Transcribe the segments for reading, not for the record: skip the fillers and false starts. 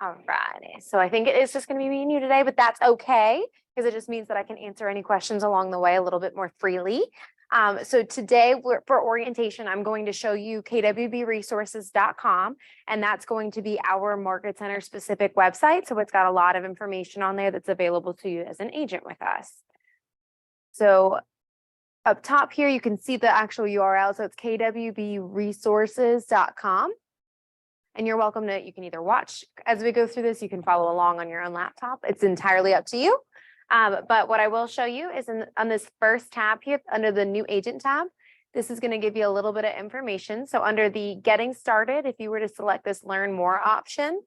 All right. So I think it is just going to be me and you today, but that's okay because it just means that I can answer any questions along the way a little bit more freely. So today for orientation, I'm going to show you kwbresources.com, and that's going to be our Market Center specific website. So it's got a lot of information on there that's available to you as an agent with us. So up top here, you can see the actual URL. So it's kwbresources.com. And you're welcome to, you can either watch as we go through this, you can follow along on your own laptop. It's entirely up to you. But what I will show you is on this first tab here, under the new agent tab, this is going to give you a little bit of information. So under the getting started, if you were to select this learn more option,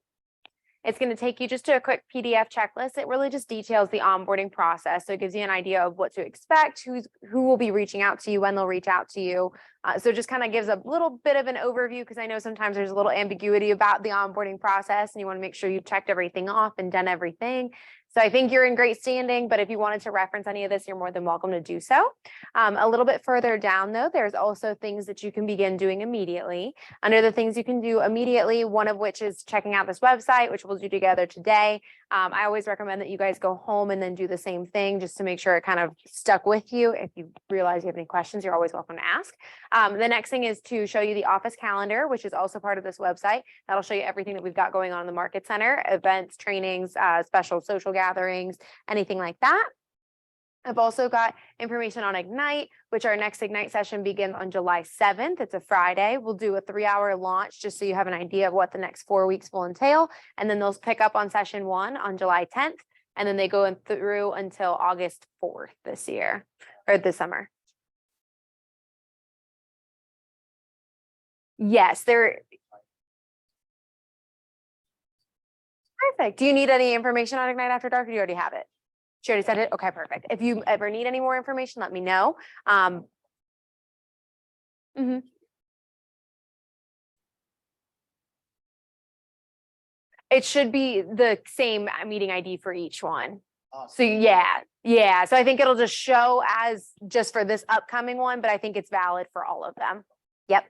it's going to take you just to a quick PDF checklist. It really just details the onboarding process. So it gives you an idea of what to expect, who will be reaching out to you, when they'll reach out to you. So it just kind of gives a little bit of an overview, because I know sometimes there's a little ambiguity about the onboarding process and you want to make sure you've checked everything off and done everything. So I think you're in great standing, but if you wanted to reference any of this, you're more than welcome to do so. A little bit further down though, there's also things that you can begin doing immediately. Under the things you can do immediately, one of which is checking out this website, which we'll do together today. I always recommend that you guys go home and then do the same thing just to make sure it kind of stuck with you. If you realize you have any questions, you're always welcome to ask. The next thing is to show you the office calendar, which is also part of this website. That'll show you everything that we've got going on in the Market Center, events, trainings, special social gatherings, anything like that. I've also got information on Ignite, which our next Ignite session begins on July 7th. It's a Friday. We'll do a 3-hour launch just so you have an idea of what the next 4 weeks will entail. And then they'll pick up on session 1 on July 10th. And then they go through until August 4th this year, or this summer. Yes, they're perfect. Do you need any information on Ignite After Dark, or do you already have it? She already said it? Okay, perfect. If you ever need any more information, let me know. It should be the same meeting ID for each one. Awesome. So yeah. So I think it'll just show as just for this upcoming one, but I think it's valid for all of them. Yep.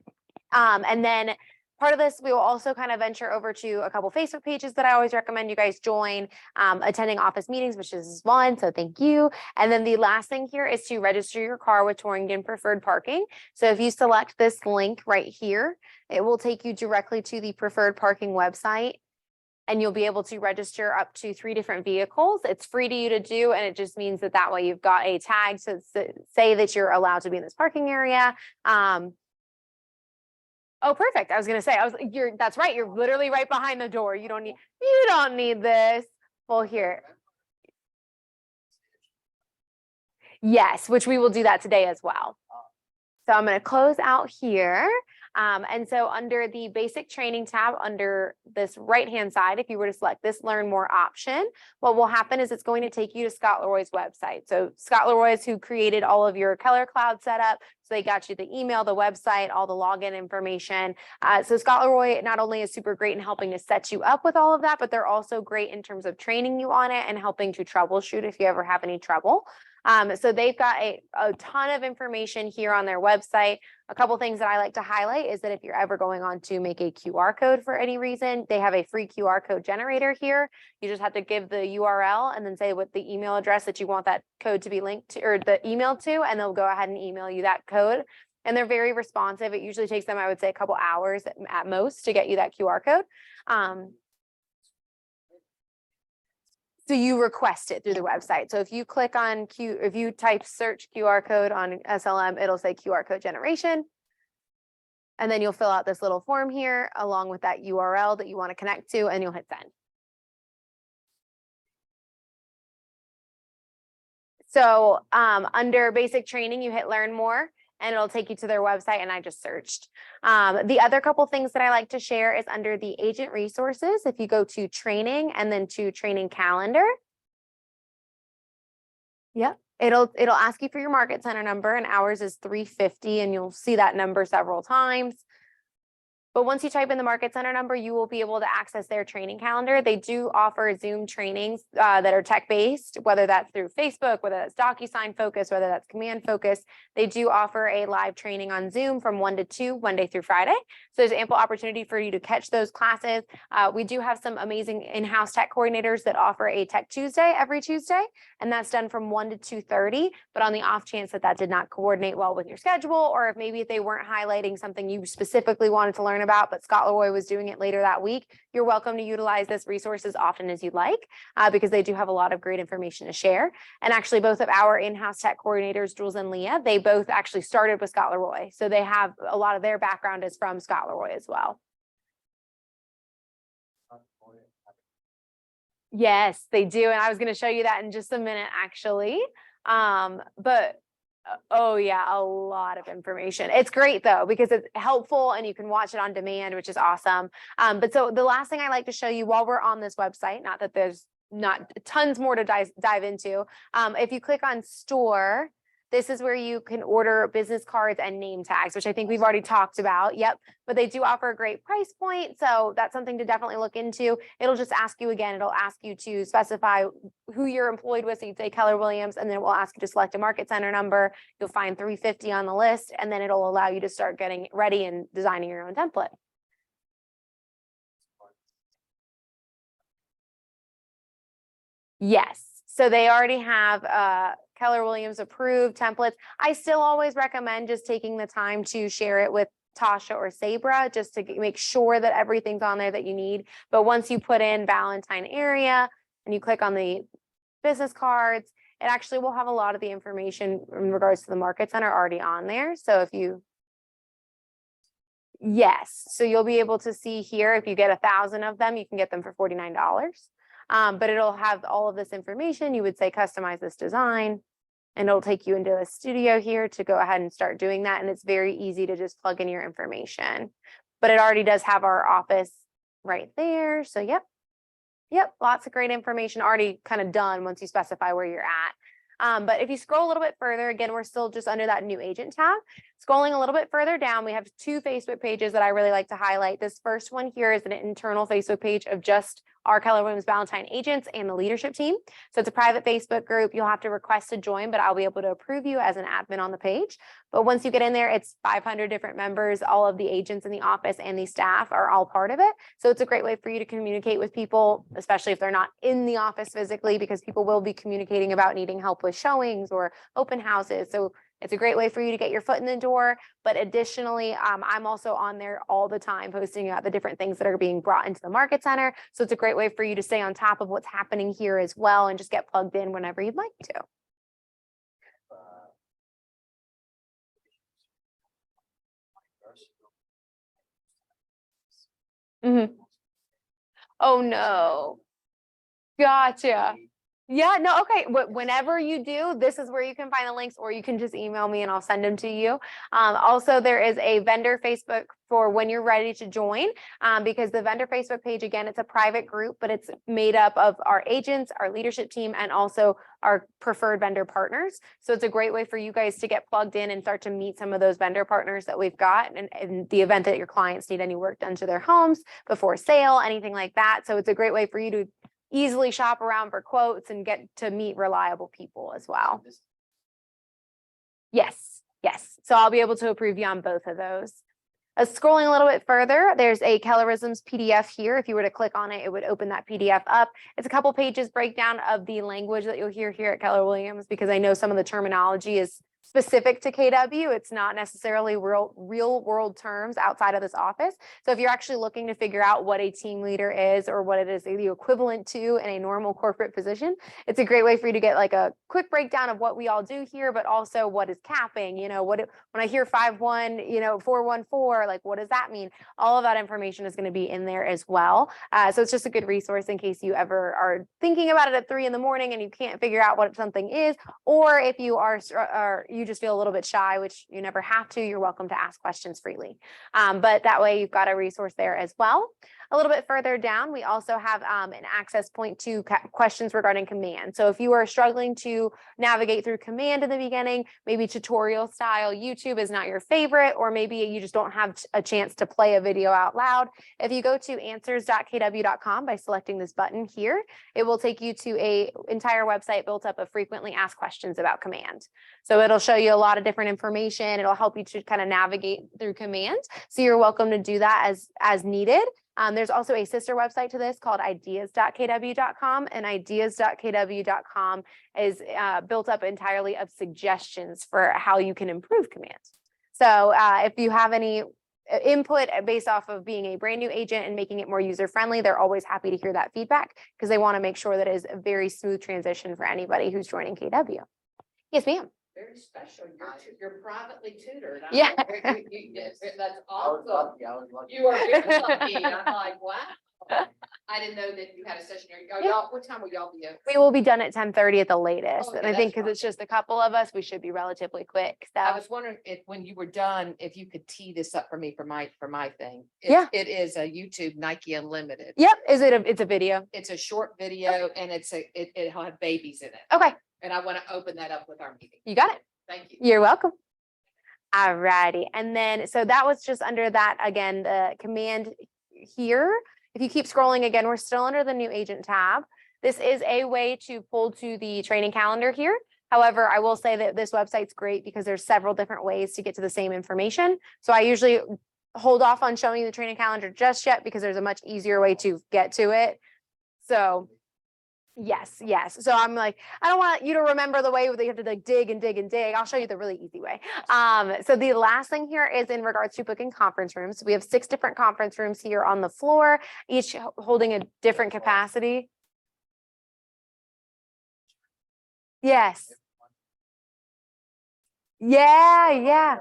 And then part of this, we will also kind of venture over to a couple Facebook pages that I always recommend you guys join, attending office meetings, which is one. So thank you. And then the last thing here is to register your car with Torrington Preferred Parking. So if you select this link right here, it will take you directly to the Preferred Parking website. And you'll be able to register up to 3 different vehicles. It's free to you to do, and it just means that way you've got a tag to say that you're allowed to be in this parking area. Oh, perfect. I was gonna say, that's right. You're literally right behind the door. You don't need this. Well, here. Yes, which we will do that today as well. So I'm going to close out here. And so under the basic training tab, under this right-hand side, if you were to select this learn more option, what will happen is it's going to take you to Scott Leroy's website. So Scott Leroy is who created all of your Keller Cloud setup. So they got you the email, the website, all the login information. So Scott Leroy not only is super great in helping to set you up with all of that, but they're also great in terms of training you on it and helping to troubleshoot if you ever have any trouble. So they've got a ton of information here on their website. A couple things that I like to highlight is that if you're ever going on to make a QR code for any reason, they have a free QR code generator here. You just have to give the URL and then say what the email address that you want that code to be linked to, or the email to, and they'll go ahead and email you that code. And they're very responsive. It usually takes them, I would say, a couple hours at most to get you that QR code. So you request it through the website. So if you click on if you type search QR code on SLM, it'll say QR code generation. And then you'll fill out this little form here along with that URL that you want to connect to, and you'll hit send. So under basic training, you hit learn more, and it'll take you to their website, and I just searched. The other couple things that I like to share is under the agent resources. If you go to training and then to training calendar. Yep. It'll ask you for your Market Center number, and ours is 350, and you'll see that number several times. But once you type in the Market Center number, you will be able to access their training calendar. They do offer Zoom trainings that are tech-based, whether that's through Facebook, whether that's DocuSign focus, whether that's Command focus. They do offer a live training on Zoom from 1 to 2, Monday through Friday. So there's ample opportunity for you to catch those classes. We do have some amazing in-house tech coordinators that offer a Tech Tuesday every Tuesday, and that's done from 1 to 2:30. But on the off chance that that did not coordinate well with your schedule, or if maybe they weren't highlighting something you specifically wanted to learn about, but Scott Leroy was doing it later that week, you're welcome to utilize this resource as often as you'd like, because they do have a lot of great information to share. And actually both of our in-house tech coordinators, Jules and Leah, they both actually started with Scott Leroy. So they have a lot of their background is from Scott Leroy as well. Yes, they do. And I was going to show you that in just a minute, actually. Oh yeah, a lot of information. It's great though, because it's helpful and you can watch it on demand, which is awesome. But so the last thing I like to show you while we're on this website, not that there's not tons more to dive into. If you click on store, this is where you can order business cards and name tags, which I think we've already talked about. Yep. But they do offer a great price point. So that's something to definitely look into. It'll just ask you again, it'll ask you to specify who you're employed with. So you'd say Keller Williams, and then it will ask you to select a Market Center number. You'll find 350 on the list, and then it'll allow you to start getting ready and designing your own template. Yes. So they already have Keller Williams approved templates. I still always recommend just taking the time to share it with Tasha or Sabra, just to make sure that everything's on there that you need. But once you put in Valentine area and you click on the business cards, it actually will have a lot of the information in regards to the Market Center already on there. So if you, yes, so you'll be able to see here, if you get 1,000 of them, you can get them for $49. But it'll have all of this information. You would say, customize this design, and it'll take you into a studio here to go ahead and start doing that. And it's very easy to just plug in your information, but it already does have our office right there. So yep, lots of great information already kind of done once you specify where you're at. But if you scroll a little bit further, again, we're still just under that new agent tab. Scrolling a little bit further down, we have 2 Facebook pages that I really like to highlight. This first one here is an internal Facebook page of just our Keller Williams Valentine agents and the leadership team. So it's a private Facebook group. You'll have to request to join, but I'll be able to approve you as an admin on the page. But once you get in there, it's 500 different members. All of the agents in the office and the staff are all part of it. So it's a great way for you to communicate with people, especially if they're not in the office physically, because people will be communicating about needing help with showings or open houses. So it's a great way for you to get your foot in the door. But additionally, I'm also on there all the time posting about the different things that are being brought into the Market Center. So it's a great way for you to stay on top of what's happening here as well and just get plugged in whenever you'd like to. Mm-hmm. Oh, no. Gotcha. Yeah, no, okay. Whenever you do, this is where you can find the links, or you can just email me and I'll send them to you. Also, there is a vendor Facebook for when you're ready to join, because the vendor Facebook page, again, it's a private group, but it's made up of our agents, our leadership team, and also our preferred vendor partners. So it's a great way for you guys to get plugged in and start to meet some of those vendor partners that we've got, and in the event that your clients need any work done to their homes before sale, anything like that. So it's a great way for you to easily shop around for quotes and get to meet reliable people as well. Yes. So I'll be able to approve you on both of those. Scrolling a little bit further, there's a Kellerisms PDF here. If you were to click on it, it would open that PDF up. It's a couple pages breakdown of the language that you'll hear here at Keller Williams, because I know some of the terminology is specific to KW. It's not necessarily real world terms outside of this office. So if you're actually looking to figure out what a team leader is, or what it is the equivalent to in a normal corporate position, it's a great way for you to get like a quick breakdown of what we all do here, but also what is capping, when I hear 5-1, 414, like, what does that mean? All of that information is going to be in there as well. So it's just a good resource in case you ever are thinking about it at 3 in the morning and you can't figure out what something is, or if you you just feel a little bit shy, which you never have to, you're welcome to ask questions freely. But that way you've got a resource there as well. A little bit further down, we also have an access point to questions regarding command. So if you are struggling to navigate through command in the beginning, maybe tutorial style YouTube is not your favorite, or maybe you just don't have a chance to play a video out loud. If you go to answers.kw.com by selecting this button here, it will take you to an entire website built up of frequently asked questions about command. So it'll show you a lot of different information. It'll help you to kind of navigate through command. So you're welcome to do that as needed. There's also a sister website to this called ideas.kw.com, and ideas.kw.com is built up entirely of suggestions for how you can improve command. So if you have any input based off of being a brand new agent and making it more user-friendly, they're always happy to hear that feedback because they want to make sure that it is a very smooth transition for anybody who's joining KW. Yes, ma'am. Very special. You're privately tutored. Yeah. That's awesome. You are very lucky. I'm like, wow. I didn't know that you had a session. What time will y'all be open? We will be done at 10:30 at the latest. Oh, and yeah, I think that's because it's just a couple of us, we should be relatively quick. So I was wondering if when you were done, if you could tee this up for me for my thing. Yeah. It is a YouTube Nike Unlimited. yep. It's a video. It's a short video and it'll have babies in it. Okay. And I want to open that up with our meeting. You got it. Thank you. You're welcome. All righty. And then, so that was just under that, again, the command here. If you keep scrolling again, we're still under the new agent tab. This is a way to pull to the training calendar here. However, I will say that this website's great because there's several different ways to get to the same information. So I usually hold off on showing you the training calendar just yet because there's a much easier way to get to it. So yes. So I'm like, I don't want you to remember the way that you have to like dig and dig and dig. I'll show you the really easy way. So the last thing here is in regards to booking conference rooms. We have 6 different conference rooms here on the floor, each holding a different capacity. Yes. Yeah.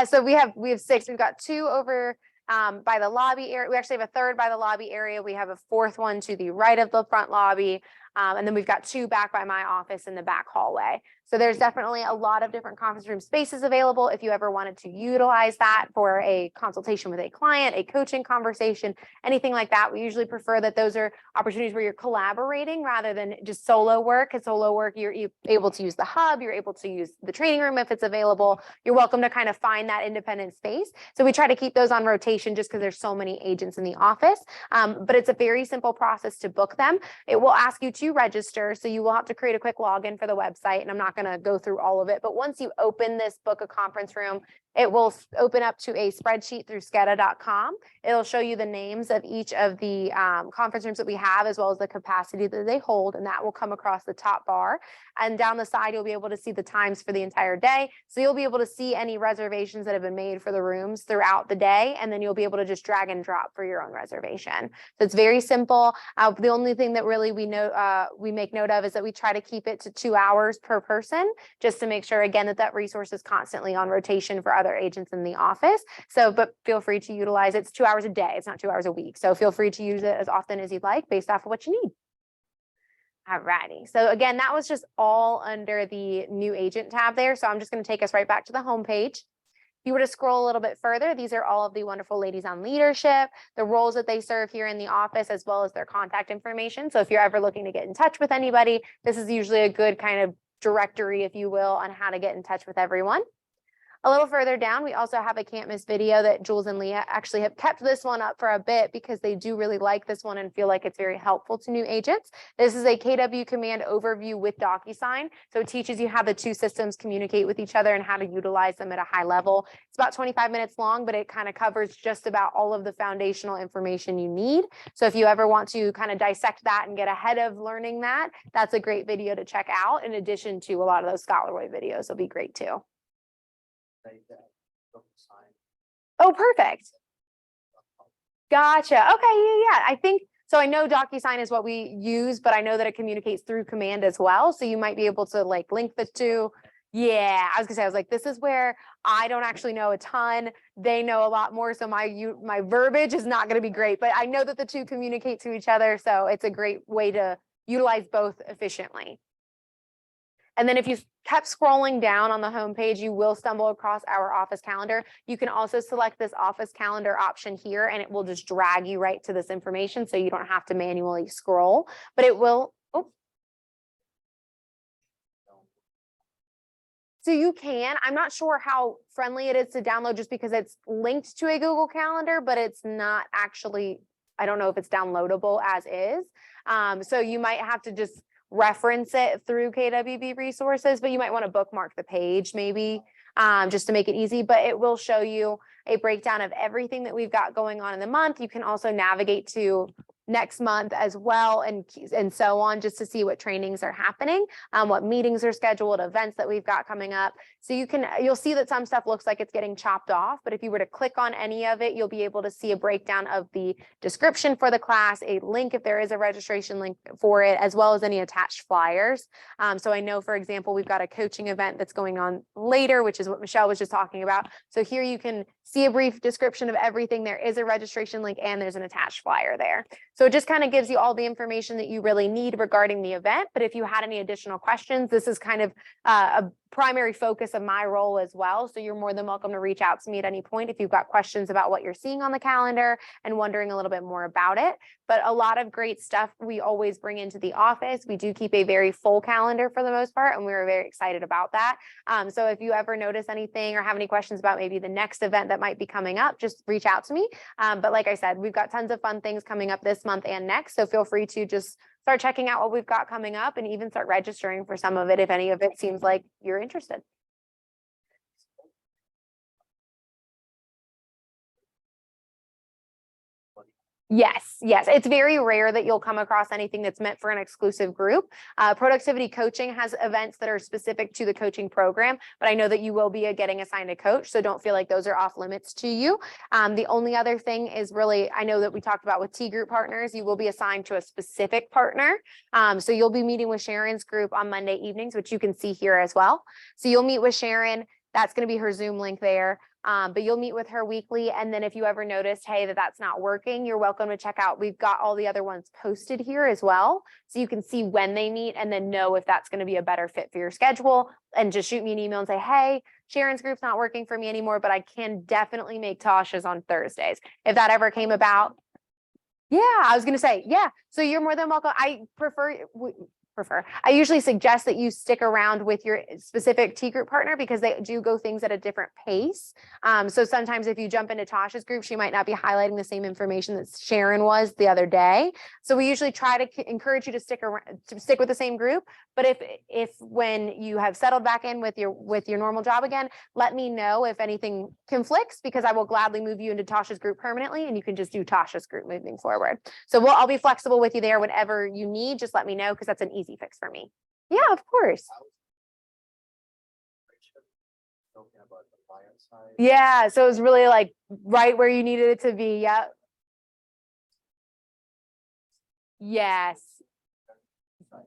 So we have 6. We've got 2 over by the lobby area. We actually have a 3rd by the lobby area. We have a 4th one to the right of the front lobby. And then we've got 2 back by my office in the back hallway. So there's definitely a lot of different conference room spaces available if you ever wanted to utilize that for a consultation with a client, a coaching conversation, anything like that. We usually prefer that those are opportunities where you're collaborating rather than just solo work. At solo work, you're able to use the hub, you're able to use the training room if it's available. You're welcome to kind of find that independent space. So we try to keep those on rotation just because there's so many agents in the office. But it's a very simple process to book them. It will ask you to register. So you will have to create a quick login for the website. And I'm not going to go through all of it, but once you open this book a conference room, it will open up to a spreadsheet through skeda.com. It'll show you the names of each of the conference rooms that we have, as well as the capacity that they hold, and that will come across the top bar. And down the side, you'll be able to see the times for the entire day. So you'll be able to see any reservations that have been made for the rooms throughout the day, and then you'll be able to just drag and drop for your own reservation. So it's very simple. The only thing that really we make note of is that we try to keep it to 2 hours per person, just to make sure, again, that resource is constantly on rotation for other agents in the office. So, but feel free to utilize it. It's 2 hours a day. It's not 2 hours a week. So feel free to use it as often as you'd like based off of what you need. All righty. So again, that was just all under the new agent tab there. So I'm just going to take us right back to the home page. If you were to scroll a little bit further, these are all of the wonderful ladies on leadership, the roles that they serve here in the office, as well as their contact information. So if you're ever looking to get in touch with anybody, this is usually a good kind of directory, if you will, on how to get in touch with everyone. A little further down, we also have a can't miss video that Jules and Leah actually have kept this one up for a bit because they do really like this one and feel like it's very helpful to new agents. This is a KW command overview with DocuSign. So it teaches you how the 2 systems communicate with each other and how to utilize them at a high level. It's about 25 minutes long, but it kind of covers just about all of the foundational information you need. So if you ever want to kind of dissect that and get ahead of learning that, that's a great video to check out. In addition to a lot of those Scholarway videos will be great too. Oh, perfect. Gotcha. Okay. Yeah. I think so. I know DocuSign is what we use, but I know that it communicates through command as well. So you might be able to like link the 2. Yeah, I was gonna say, I was like, this is where I don't actually know a ton. They know a lot more. So my verbiage is not going to be great, but I know that the 2 communicate to each other. So it's a great way to utilize both efficiently. And then if you kept scrolling down on the homepage, you will stumble across our office calendar. You can also select this office calendar option here, and it will just drag you right to this information. So you don't have to manually scroll, but it will. Oh. So you can, I'm not sure how friendly it is to download just because it's linked to a Google Calendar, but it's not actually, I don't know if it's downloadable as is. So you might have to just reference it through KWB resources, but you might want to bookmark the page maybe just to make it easy, but it will show you a breakdown of everything that we've got going on in the month. You can also navigate to next month as well and so on, just to see what trainings are happening, what meetings are scheduled, events that we've got coming up. So you'll see that some stuff looks like it's getting chopped off, but if you were to click on any of it, you'll be able to see a breakdown of the description for the class, a link if there is a registration link for it, as well as any attached flyers. So I know, for example, we've got a coaching event that's going on later, which is what Michelle was just talking about. So here you can see a brief description of everything. There is a registration link and there's an attached flyer there. So it just kind of gives you all the information that you really need regarding the event. But if you had any additional questions, this is kind of a primary focus of my role as well. So you're more than welcome to reach out to me at any point if you've got questions about what you're seeing on the calendar and wondering a little bit more about it. But a lot of great stuff we always bring into the office. We do keep a very full calendar for the most part, and we're very excited about that. So if you ever notice anything or have any questions about maybe the next event that might be coming up, just reach out to me. But like I said, we've got tons of fun things coming up this month and next. So feel free to just start checking out what we've got coming up and even start registering for some of it if any of it seems like you're interested. Yes, yes. It's very rare that you'll come across anything that's meant for an exclusive group. Productivity coaching has events that are specific to the coaching program, but I know that you will be getting assigned a coach, so don't feel like those are off limits to you. The only other thing is really, I know that we talked about with T group partners, you will be assigned to a specific partner. So you'll be meeting with Sharon's group on Monday evenings, which you can see here as well. So you'll meet with Sharon. That's going to be her Zoom link there. But you'll meet with her weekly. And then if you ever notice, hey, that's not working, you're welcome to check out. We've got all the other ones posted here as well. So you can see when they meet and then know if that's going to be a better fit for your schedule, and just shoot me an email and say, hey, Sharon's group's not working for me anymore, but I can definitely make Tasha's on Thursdays. If that ever came about. Yeah, I was going to say, yeah. So you're more than welcome. I usually suggest that you stick around with your specific T group partner because they do go things at a different pace. So sometimes if you jump into Tasha's group, she might not be highlighting the same information that Sharon was the other day. So we usually try to encourage you to stick around, to stick with the same group. But if when you have settled back in with your normal job again, let me know if anything conflicts, because I will gladly move you into Tasha's group permanently, and you can just do Tasha's group moving forward. So I'll be flexible with you there. Whatever you need, just let me know, because that's an easy fix for me. Yeah, of course. Yeah, so it was really like right where you needed it to be. Yep. Yes.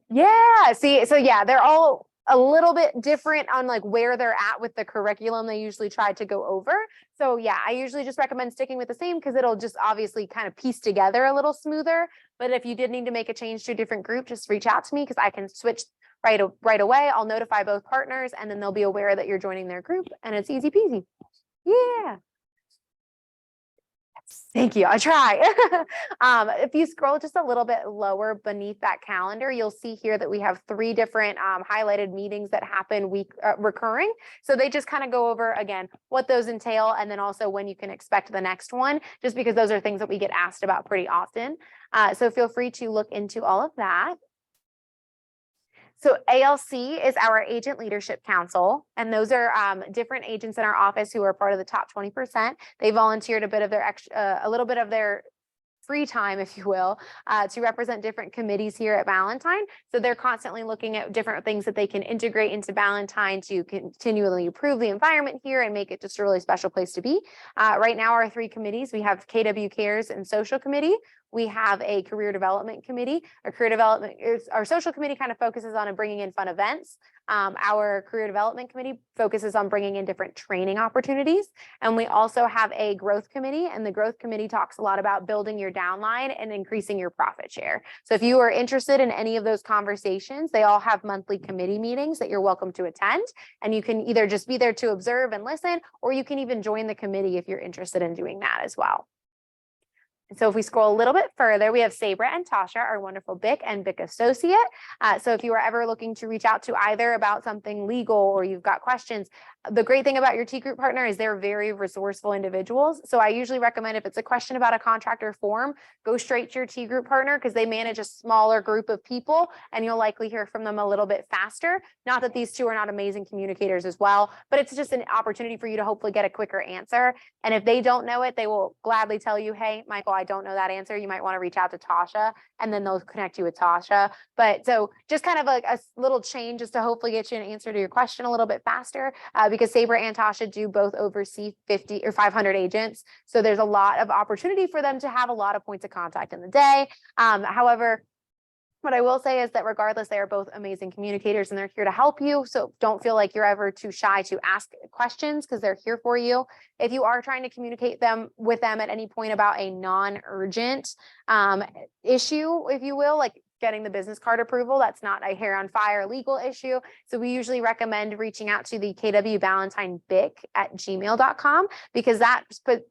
Yeah. See, so yeah, they're all a little bit different on like where they're at with the curriculum they usually try to go over. So yeah, I usually just recommend sticking with the same because it'll just obviously kind of piece together a little smoother. But if you did need to make a change to a different group, just reach out to me because I can switch right away. I'll notify both partners and then they'll be aware that you're joining their group, and it's easy peasy. Yeah. Thank you. I try. If you scroll just a little bit lower beneath that calendar, you'll see here that we have 3 different highlighted meetings that happen recurring. So they just kind of go over again what those entail, and then also when you can expect the next one, just because those are things that we get asked about pretty often. So feel free to look into all of that. So ALC is our Agent Leadership Council, and those are different agents in our office who are part of the top 20%. They volunteered a little bit of their free time, if you will, to represent different committees here at Valentine. So they're constantly looking at different things that they can integrate into Valentine to continually improve the environment here and make it just a really special place to be. Right now, our 3 committees, we have KW Cares and Social Committee, we have a career development committee. Our social committee kind of focuses on bringing in fun events. Our career development committee focuses on bringing in different training opportunities. And we also have a growth committee, and the growth committee talks a lot about building your downline and increasing your profit share. So if you are interested in any of those conversations, they all have monthly committee meetings that you're welcome to attend. And you can either just be there to observe and listen, or you can even join the committee if you're interested in doing that as well. And so if we scroll a little bit further, we have Sabra and Tasha, our wonderful BIC and BIC associate. So if you are ever looking to reach out to either about something legal or you've got questions, the great thing about your T group partner is they're very resourceful individuals. So I usually recommend if it's a question about a contract or form, go straight to your T group partner because they manage a smaller group of people and you'll likely hear from them a little bit faster. Not that these two are not amazing communicators as well, but it's just an opportunity for you to hopefully get a quicker answer. And if they don't know it, they will gladly tell you, hey, Michael, I don't know that answer. You might want to reach out to Tasha, and then they'll connect you with Tasha. But so just kind of a little change just to hopefully get you an answer to your question a little bit faster, because Sabra and Tasha do both oversee 50 or 500 agents. So there's a lot of opportunity for them to have a lot of points of contact in the day. However, what I will say is that regardless, they are both amazing communicators and they're here to help you. So don't feel like you're ever too shy to ask questions because they're here for you. If you are trying to communicate with them at any point about a non-urgent issue, if you will, like getting the business card approval, that's not a hair on fire legal issue. So we usually recommend reaching out to the kwballantynebic@gmail.com because that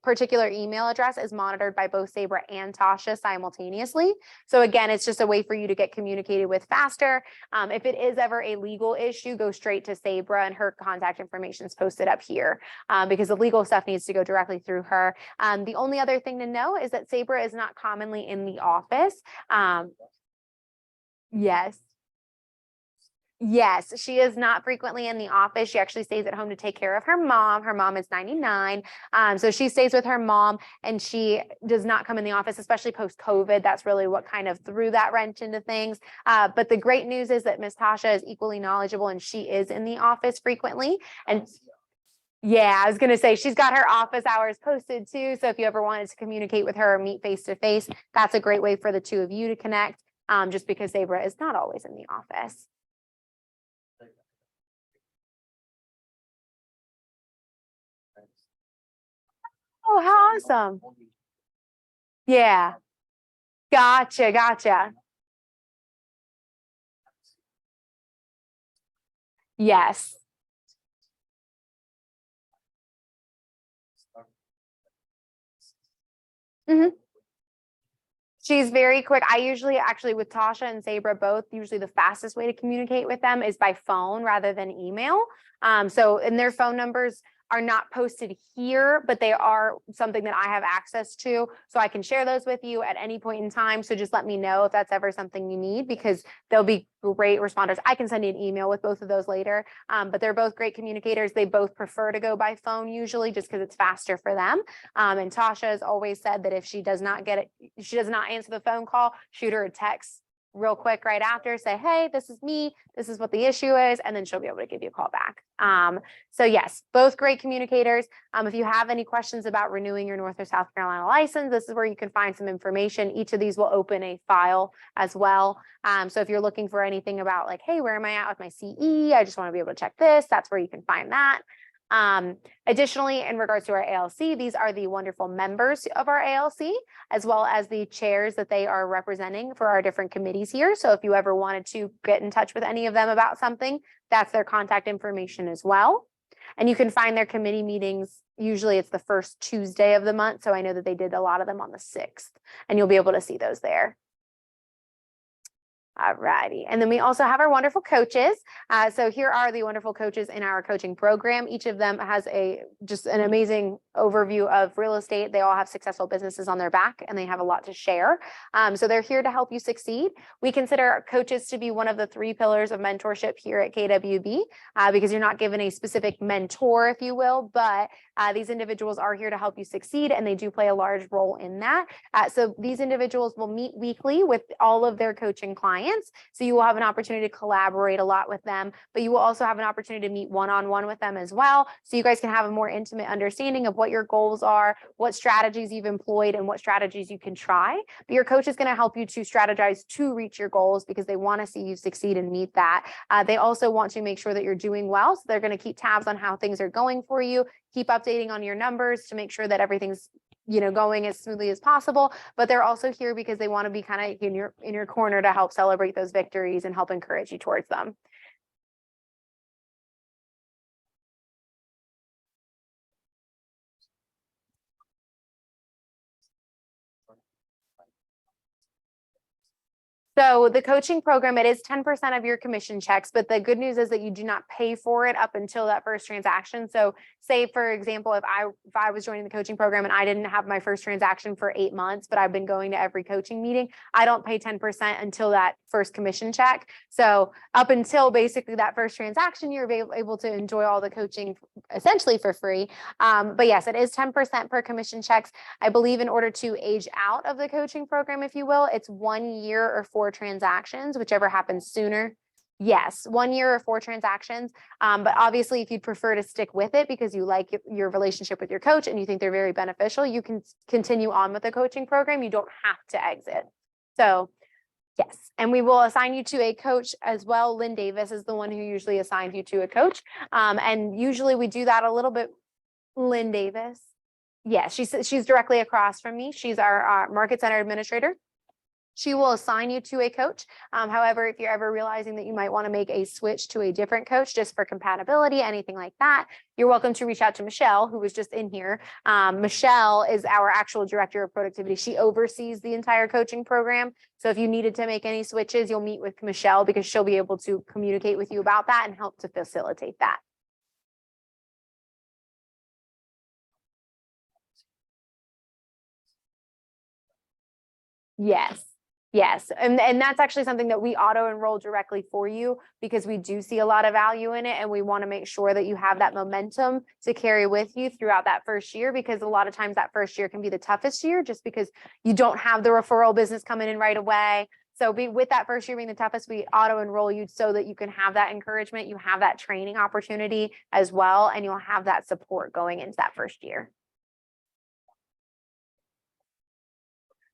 particular email address is monitored by both Sabra and Tasha simultaneously. So again, it's just a way for you to get communicated with faster. If it is ever a legal issue, go straight to Sabra and her contact information is posted up here because the legal stuff needs to go directly through her. The only other thing to know is that Sabra is not commonly in the office. Yes. Yes, she is not frequently in the office. She actually stays at home to take care of her mom. Her mom is 99. So she stays with her mom and she does not come in the office, especially post-COVID. That's really what kind of threw that wrench into things. But the great news is that Miss Tasha is equally knowledgeable and she is in the office frequently. And yeah, I was going to say she's got her office hours posted too. So if you ever wanted to communicate with her or meet face to face, that's a great way for the two of you to connect. Just because Sabra is not always in the office. Oh, how awesome. Yeah. Gotcha. Yes. Mm-hmm. She's very quick. I usually actually with Tasha and Sabra both, usually the fastest way to communicate with them is by phone rather than email. So and their phone numbers are not posted here, but they are something that I have access to. So I can share those with you at any point in time. So just let me know if that's ever something you need because they'll be great responders. I can send you an email with both of those later, but they're both great communicators. They both prefer to go by phone usually just because it's faster for them. And Tasha has always said that if she does not get it, she does not answer the phone call, shoot her a text real quick right after, say, hey, this is me, this is what the issue is, and then she'll be able to give you a call back. So yes, both great communicators. If you have any questions about renewing your North or South Carolina license, this is where you can find some information. Each of these will open a file as well. So if you're looking for anything about like, hey, where am I at with my CE? I just want to be able to check this. That's where you can find that. Additionally, in regards to our ALC, these are the wonderful members of our ALC, as well as the chairs that they are representing for our different committees here. So if you ever wanted to get in touch with any of them about something, that's their contact information as well. And you can find their committee meetings. Usually it's the first Tuesday of the month. So I know that they did a lot of them on the 6th, and you'll be able to see those there. All righty. And then we also have our wonderful coaches. So here are the wonderful coaches in our coaching program. Each of them has just an amazing overview of real estate. They all have successful businesses on their back and they have a lot to share. So they're here to help you succeed. We consider coaches to be one of the 3 pillars of mentorship here at KWB because you're not given a specific mentor, if you will, but These individuals are here to help you succeed, and they do play a large role in that. So these individuals will meet weekly with all of their coaching clients. So you will have an opportunity to collaborate a lot with them, but you will also have an opportunity to meet one-on-one with them as well. So you guys can have a more intimate understanding of what your goals are, what strategies you've employed, and what strategies you can try. But your coach is going to help you to strategize to reach your goals because they want to see you succeed and meet that. They also want to make sure that you're doing well. So they're going to keep tabs on how things are going for you, keep updating on your numbers to make sure that everything's going as smoothly as possible. But they're also here because they want to be kind of in your corner to help celebrate those victories and help encourage you towards them. So the coaching program, it is 10% of your commission checks, but the good news is that you do not pay for it up until that first transaction. So say, for example, if I was joining the coaching program and I didn't have my first transaction for 8 months, but I've been going to every coaching meeting, I don't pay 10% until that first commission check. So up until basically that first transaction, you're able to enjoy all the coaching essentially for free. But yes, it is 10% per commission checks. I believe in order to age out of the coaching program, if you will, it's 1 year or 4 transactions, whichever happens sooner. Yes, 1 year or 4 transactions. But obviously, if you'd prefer to stick with it because you like your relationship with your coach and you think they're very beneficial, you can continue on with the coaching program. You don't have to exit. So yes, and we will assign you to a coach as well. Lynn Davis is the one who usually assigns you to a coach. And usually we do that a little bit. Lynn Davis. Yes, she's directly across from me. She's our market center administrator. She will assign you to a coach. However, if you're ever realizing that you might want to make a switch to a different coach just for compatibility, anything like that, you're welcome to reach out to Michelle, who was just in here. Michelle is our actual director of productivity. She oversees the entire coaching program. So if you needed to make any switches, you'll meet with Michelle because she'll be able to communicate with you about that and help to facilitate that. Yes. Yes. And that's actually something that we auto enroll directly for you because we do see a lot of value in it. And we want to make sure that you have that momentum to carry with you throughout that first year, because a lot of times that first year can be the toughest year just because you don't have the referral business coming in right away. So with that first year being the toughest, we auto enroll you so that you can have that encouragement, you have that training opportunity as well, and you'll have that support going into that first year.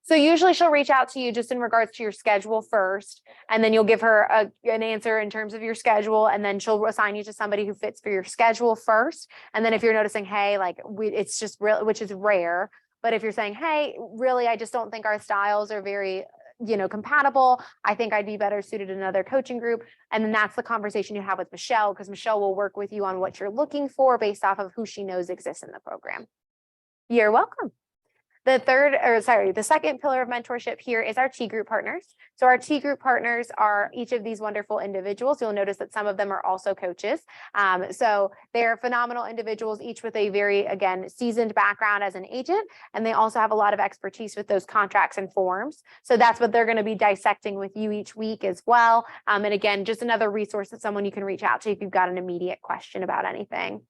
So usually she'll reach out to you just in regards to your schedule first, and then you'll give her an answer in terms of your schedule, and then she'll assign you to somebody who fits for your schedule first. And then if you're noticing, hey, like it's just real, which is rare, but if you're saying, hey, really, I just don't think our styles are very, compatible. I think I'd be better suited in another coaching group. And then that's the conversation you have with Michelle, because Michelle will work with you on what you're looking for based off of who she knows exists in the program. You're welcome. The second pillar of mentorship here is our T group partners. So our T group partners are each of these wonderful individuals. You'll notice that some of them are also coaches. So they're phenomenal individuals, each with a very, again, seasoned background as an agent. And they also have a lot of expertise with those contracts and forms. So that's what they're going to be dissecting with you each week as well. And again, just another resource that someone you can reach out to if you've got an immediate question about anything.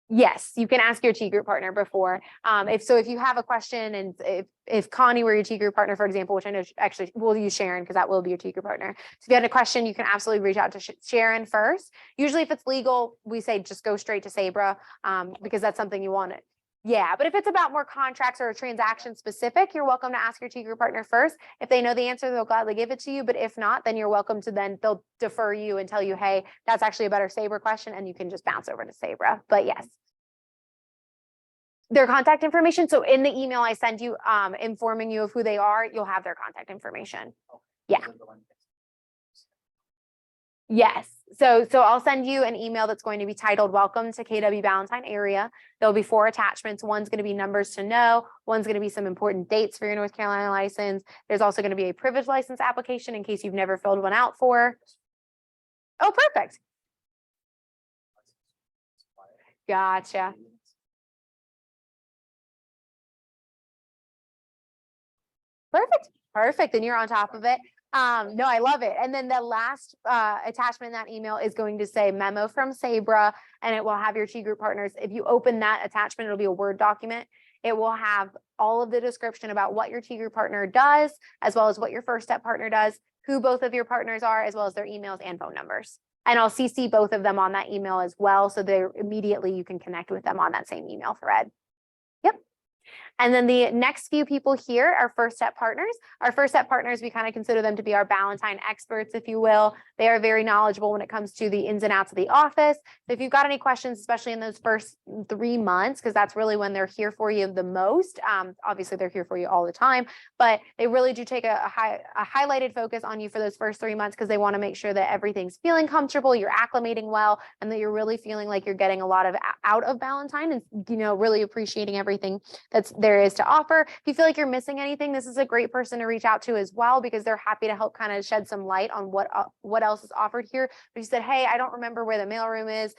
Yes, you can ask your T group partner before. If you have a question, and if Connie were your T group partner, for example, which I know actually we'll use Sharon because that will be your T group partner. So if you had a question, you can absolutely reach out to Sharon first. Usually if it's legal, we say just go straight to Sabra because that's something you want. Yeah, but if it's about more contracts or a transaction specific, you're welcome to ask your T group partner first. If they know the answer, they'll gladly give it to you. But if not, then you're welcome to they'll defer you and tell you, hey, that's actually a better Sabra question, and you can just bounce over to Sabra. But yes. Their contact information. So in the email I send you, informing you of who they are, you'll have their contact information. Yeah. Yes. So I'll send you an email that's going to be titled Welcome to KW Ballantyne Area. There'll be 4 attachments. One's going to be numbers to know. One's going to be some important dates for your North Carolina license. There's also going to be a privilege license application in case you've never filled one out for. Oh, perfect. Gotcha. Perfect. Perfect. And you're on top of it. No, I love it. And then the last attachment in that email is going to say memo from Sabra, and it will have your T group partners. If you open that attachment, it'll be a Word document. It will have all of the description about what your T group partner does, as well as what your first step partner does, who both of your partners are, as well as their emails and phone numbers. And I'll CC both of them on that email as well. So they're immediately you can connect with them on that same email thread. Yep. And then the next few people here are first step partners. Our first step partners, we kind of consider them to be our Valentine experts, if you will. They are very knowledgeable when it comes to the ins and outs of the office. So if you've got any questions, especially in those first 3 months, because that's really when they're here for you the most. Obviously, they're here for you all the time, but they really do take a highlighted focus on you for those first 3 months because they want to make sure that everything's feeling comfortable, you're acclimating well, and that you're really feeling like you're getting a lot of out of Valentine and, really appreciating everything that's there is to offer. If you feel like you're missing anything, this is a great person to reach out to as well, because they're happy to help kind of shed some light on what else is offered here. If you said, hey, I don't remember where the mailroom is,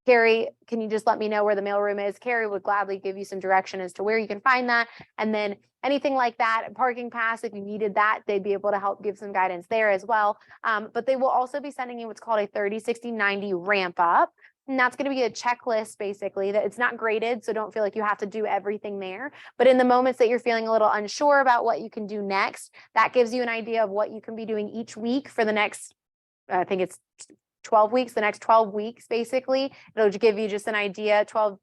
Carrie, can you just let me know where the mailroom is? Carrie would gladly give you some direction as to where you can find that. And then anything like that, parking pass, if you needed that, they'd be able to help give some guidance there as well. But they will also be sending you what's called a 30, 60, 90 ramp up. And that's going to be a checklist, basically, that it's not graded. So don't feel like you have to do everything there. But in the moments that you're feeling a little unsure about what you can do next, that gives you an idea of what you can be doing each week for the next, I think it's 12 weeks, the next 12 weeks, basically. It'll give you just an idea, 12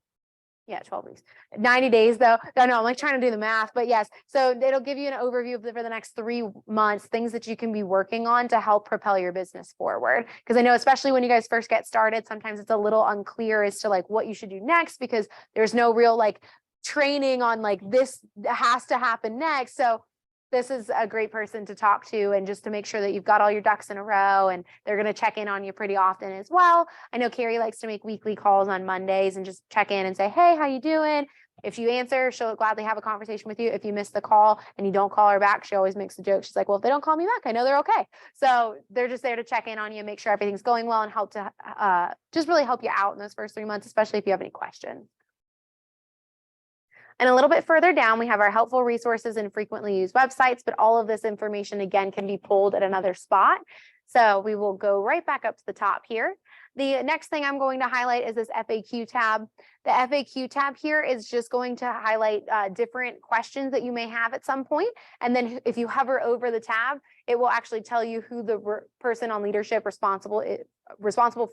weeks, 90 days though. No, I'm like trying to do the math, but yes. So it'll give you an overview for the next 3 months, things that you can be working on to help propel your business forward. Because I know, especially when you guys first get started, sometimes it's a little unclear as to like what you should do next, because there's no real like training on like this has to happen next. So this is a great person to talk to, and just to make sure that you've got all your ducks in a row, and they're going to check in on you pretty often as well. I know Carrie likes to make weekly calls on Mondays and just check in and say, hey, how you doing? If you answer, she'll gladly have a conversation with you. If you miss the call and you don't call her back, she always makes a joke. She's like, well, if they don't call me back, I know they're okay. So they're just there to check in on you, make sure everything's going well, and help to just really help you out in those first 3 months, especially if you have any questions. And a little bit further down, we have our helpful resources and frequently used websites, but all of this information, again, can be pulled at another spot. So we will go right back up to the top here. The next thing I'm going to highlight is this FAQ tab. The FAQ tab here is just going to highlight different questions that you may have at some point. And then if you hover over the tab, it will actually tell you who the person on leadership responsible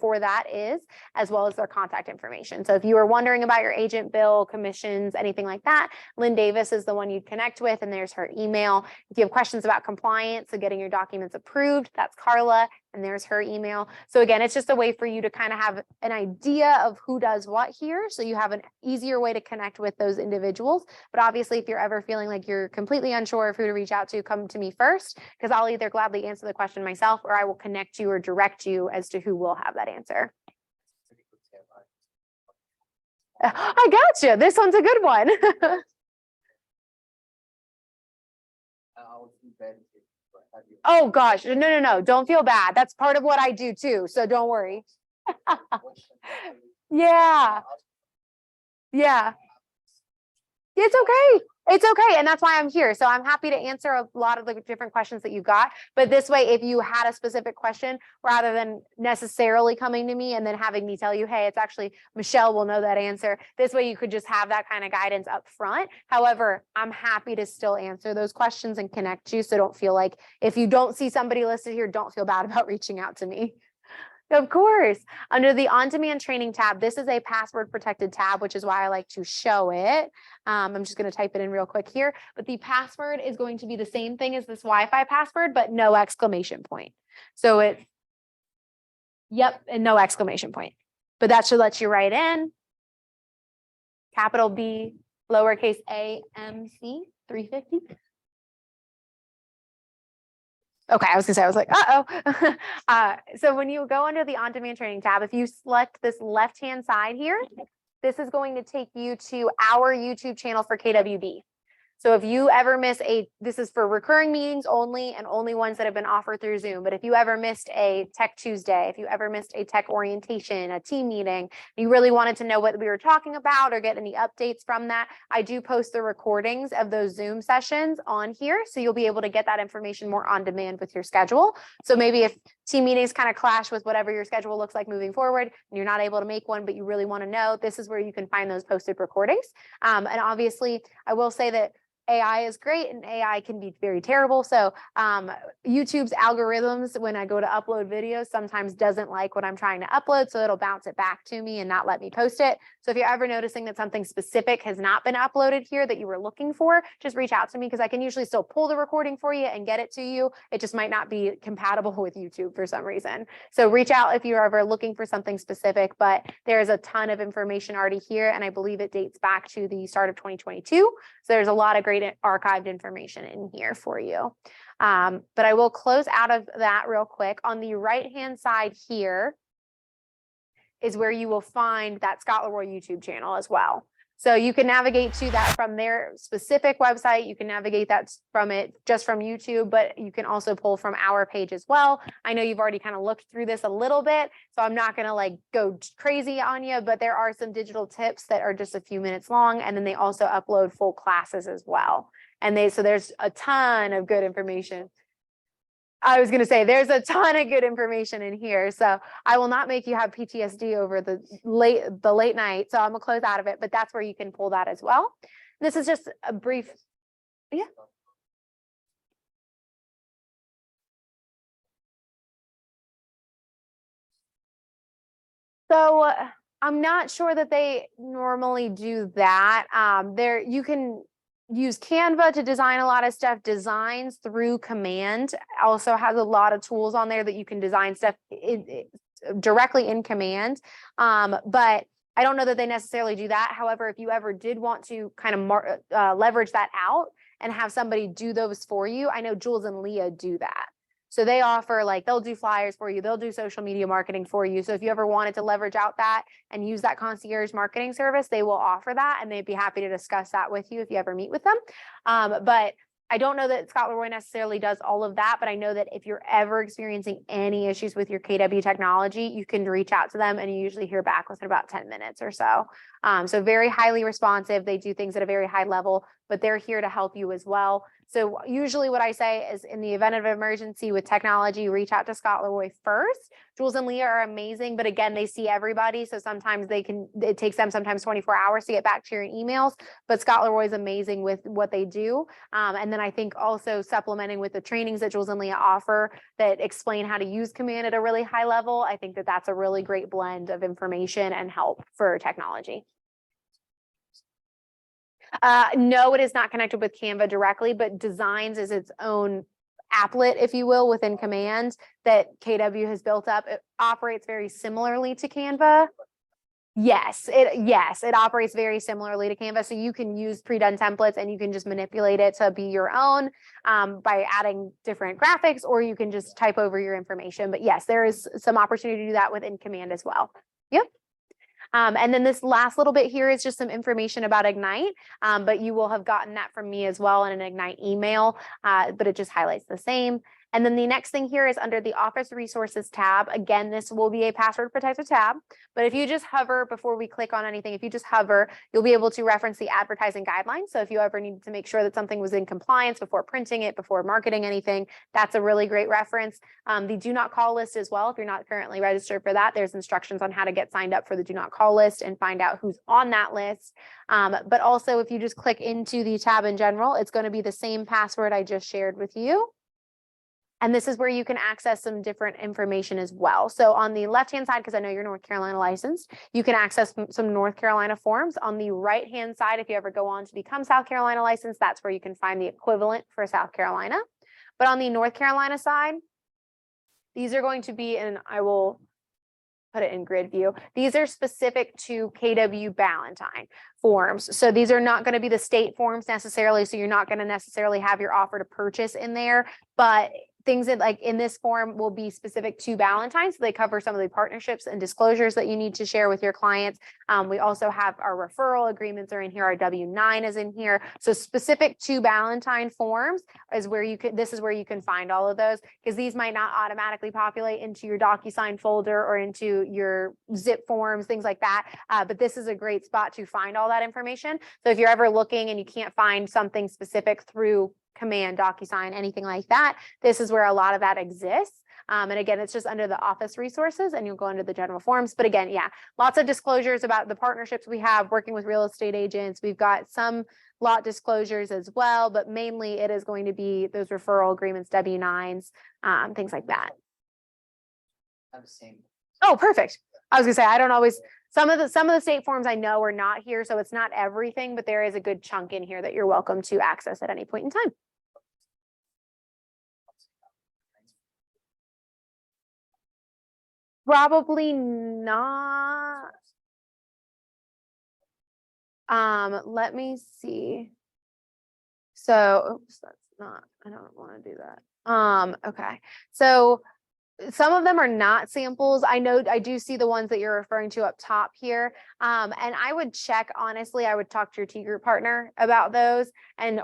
for that is, as well as their contact information. So if you are wondering about your agent bill, commissions, anything like that, Lynn Davis is the one you'd connect with, and there's her email. If you have questions about compliance, so getting your documents approved, that's Carla, and there's her email. So again, it's just a way for you to kind of have an idea of who does what here, so you have an easier way to connect with those individuals. But obviously, if you're ever feeling like you're completely unsure of who to reach out to, come to me first, because I'll either gladly answer the question myself, or I will connect you or direct you as to who will have that answer. I gotcha. This one's a good one. Oh gosh, no. Don't feel bad. That's part of what I do too. So don't worry. Yeah. It's okay. It's okay. And that's why I'm here. So I'm happy to answer a lot of the different questions that you got. But this way, if you had a specific question, rather than necessarily coming to me and then having me tell you, hey, it's actually Michelle will know that answer. This way you could just have that kind of guidance up front. However, I'm happy to still answer those questions and connect you. So don't feel like if you don't see somebody listed here, don't feel bad about reaching out to me. Of course. Under the on-demand training tab, this is a password protected tab, which is why I like to show it. I'm just going to type it in real quick here, but the password is going to be the same thing as this Wi-Fi password, but no exclamation point. So it's, yep, and no exclamation point, but that should let you write in capital B, lowercase a, M, C, 350. Okay, I was gonna say, I was like, so when you go under the on-demand training tab, if you select this left-hand side here, this is going to take you to our YouTube channel for KWB. So if you ever miss this is for recurring meetings only and only ones that have been offered through Zoom. But if you ever missed a Tech Tuesday, if you ever missed a tech orientation, a team meeting, you really wanted to know what we were talking about or get any updates from that, I do post the recordings of those Zoom sessions on here. So you'll be able to get that information more on demand with your schedule. So maybe if team meetings kind of clash with whatever your schedule looks like moving forward, and you're not able to make one, but you really want to know, this is where you can find those posted recordings. And obviously, I will say that AI is great and AI can be very terrible. So YouTube's algorithms, when I go to upload videos, sometimes doesn't like what I'm trying to upload. So it'll bounce it back to me and not let me post it. So if you're ever noticing that something specific has not been uploaded here that you were looking for, just reach out to me because I can usually still pull the recording for you and get it to you. It just might not be compatible with YouTube for some reason. So reach out if you're ever looking for something specific, but there's a ton of information already here. And I believe it dates back to the start of 2022. So there's a lot of great archived information in here for you. But I will close out of that real quick. On the right-hand side here is where you will find that Scott Leroy YouTube channel as well. So you can navigate to that from their specific website. You can navigate that from it just from YouTube, but you can also pull from our page as well. I know you've already kind of looked through this a little bit, so I'm not going to like go crazy on you, but there are some digital tips that are just a few minutes long. And then they also upload full classes as well. And so there's a ton of good information. I was going to say there's a ton of good information in here. So I will not make you have PTSD over the late night. So I'm gonna close out of it, but that's where you can pull that as well. This is just a brief. Yeah. So I'm not sure that they normally do that. You can use Canva to design a lot of stuff. Designs through Command also has a lot of tools on there that you can design stuff directly in Command. But I don't know that they necessarily do that. However, if you ever did want to kind of leverage that out and have somebody do those for you, I know Jules and Leah do that. So they offer, like, they'll do flyers for you. They'll do social media marketing for you. So if you ever wanted to leverage out that and use that concierge marketing service, they will offer that, and they'd be happy to discuss that with you if you ever meet with them. But I don't know that Scott Leroy necessarily does all of that, but I know that if you're ever experiencing any issues with your KW technology, you can reach out to them and you usually hear back within about 10 minutes or so. So very highly responsive. They do things at a very high level, but they're here to help you as well. So usually what I say is, in the event of an emergency with technology, reach out to Scott Leroy first. Jules and Leah are amazing, but again, they see everybody. So sometimes it takes them sometimes 24 hours to get back to your emails, but Scott Leroy is amazing with what they do. And then I think also supplementing with the trainings that Jules and Leah offer that explain how to use Command at a really high level. I think that that's a really great blend of information and help for technology. No, it is not connected with Canva directly, but Designs is its own applet, if you will, within Command that KW has built up. It operates very similarly to Canva. Yes, it operates very similarly to Canva. So you can use pre-done templates and you can just manipulate it to be your own by adding different graphics, or you can just type over your information. But yes, there is some opportunity to do that within Command as well. Yep. And then this last little bit here is just some information about Ignite, but you will have gotten that from me as well in an Ignite email, but it just highlights the same. And then the next thing here is under the Office Resources tab. Again, this will be a password protected tab, but if you just hover before we click on anything, if you just hover, you'll be able to reference the advertising guidelines. So if you ever need to make sure that something was in compliance before printing it, before marketing anything, that's a really great reference. The do not call list as well. If you're not currently registered for that, there's instructions on how to get signed up for the do not call list and find out who's on that list. But also, if you just click into the tab in general, it's going to be the same password I just shared with you. And this is where you can access some different information as well. So on the left-hand side, because I know you're North Carolina licensed, you can access some North Carolina forms. On the right-hand side, if you ever go on to become South Carolina licensed, that's where you can find the equivalent for South Carolina. But on the North Carolina side, these are going to be, and I will put it in grid view. These are specific to KW Ballantyne forms. So these are not going to be the state forms necessarily. So you're not going to necessarily have your offer to purchase in there, but things that like in this form will be specific to Valentine's. So they cover some of the partnerships and disclosures that you need to share with your clients. We also have our referral agreements are in here. Our W-9 is in here. So specific to Valentine forms is where this is where you can find all of those, because these might not automatically populate into your DocuSign folder or into your zip forms, things like that. But this is a great spot to find all that information. So if you're ever looking and you can't find something specific through Command, DocuSign, anything like that, this is where a lot of that exists. And again, it's just under the office resources and you'll go under the general forms. But again, yeah, lots of disclosures about the partnerships we have working with real estate agents. We've got some lot disclosures as well, but mainly it is going to be those referral agreements, W-9s, things like that. Have the same. Oh, perfect. I was gonna say, I don't always, some of the state forms I know are not here, so it's not everything, but there is a good chunk in here that you're welcome to access at any point in time. Probably not. Let me see. So, oops, that's not, I don't want to do that. Okay. So some of them are not samples. I know I do see the ones that you're referring to up top here. And I would check, honestly, I would talk to your T group partner about those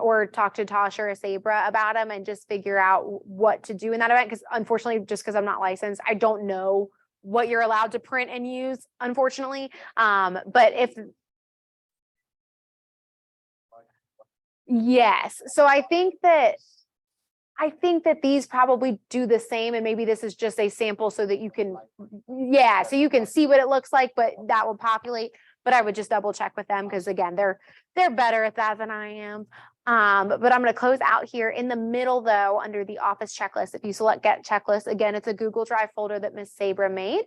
or talk to Tasha or Sabra about them and just figure out what to do in that event. Because unfortunately, just because I'm not licensed, I don't know what you're allowed to print and use, unfortunately. But yes, so I think that these probably do the same, and maybe this is just a sample so that you can, yeah, so you can see what it looks like, but that will populate. But I would just double check with them because again, they're better at that than I am. But I'm going to close out here in the middle though, under the office checklist. If you select get checklist, again, it's a Google Drive folder that Ms. Sabra made.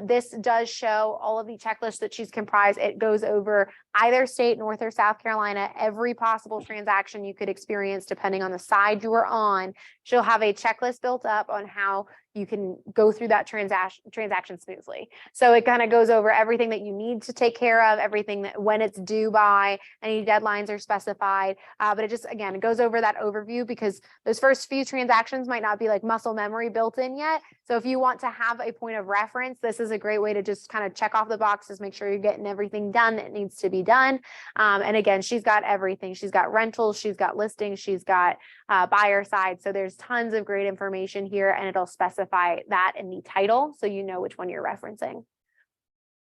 This does show all of the checklists that she's comprised. It goes over either state, North or South Carolina, every possible transaction you could experience depending on the side you are on. She'll have a checklist built up on how you can go through that transaction smoothly. So it kind of goes over everything that you need to take care of, everything that when it's due by, any deadlines are specified. But it just, again, it goes over that overview because those first few transactions might not be like muscle memory built in yet. So if you want to have a point of reference, this is a great way to just kind of check off the boxes, make sure you're getting everything done that needs to be done. And again, she's got everything. She's got rentals, she's got listings, she's got buyer side. So there's tons of great information here and it'll specify that in the title so you know which one you're referencing.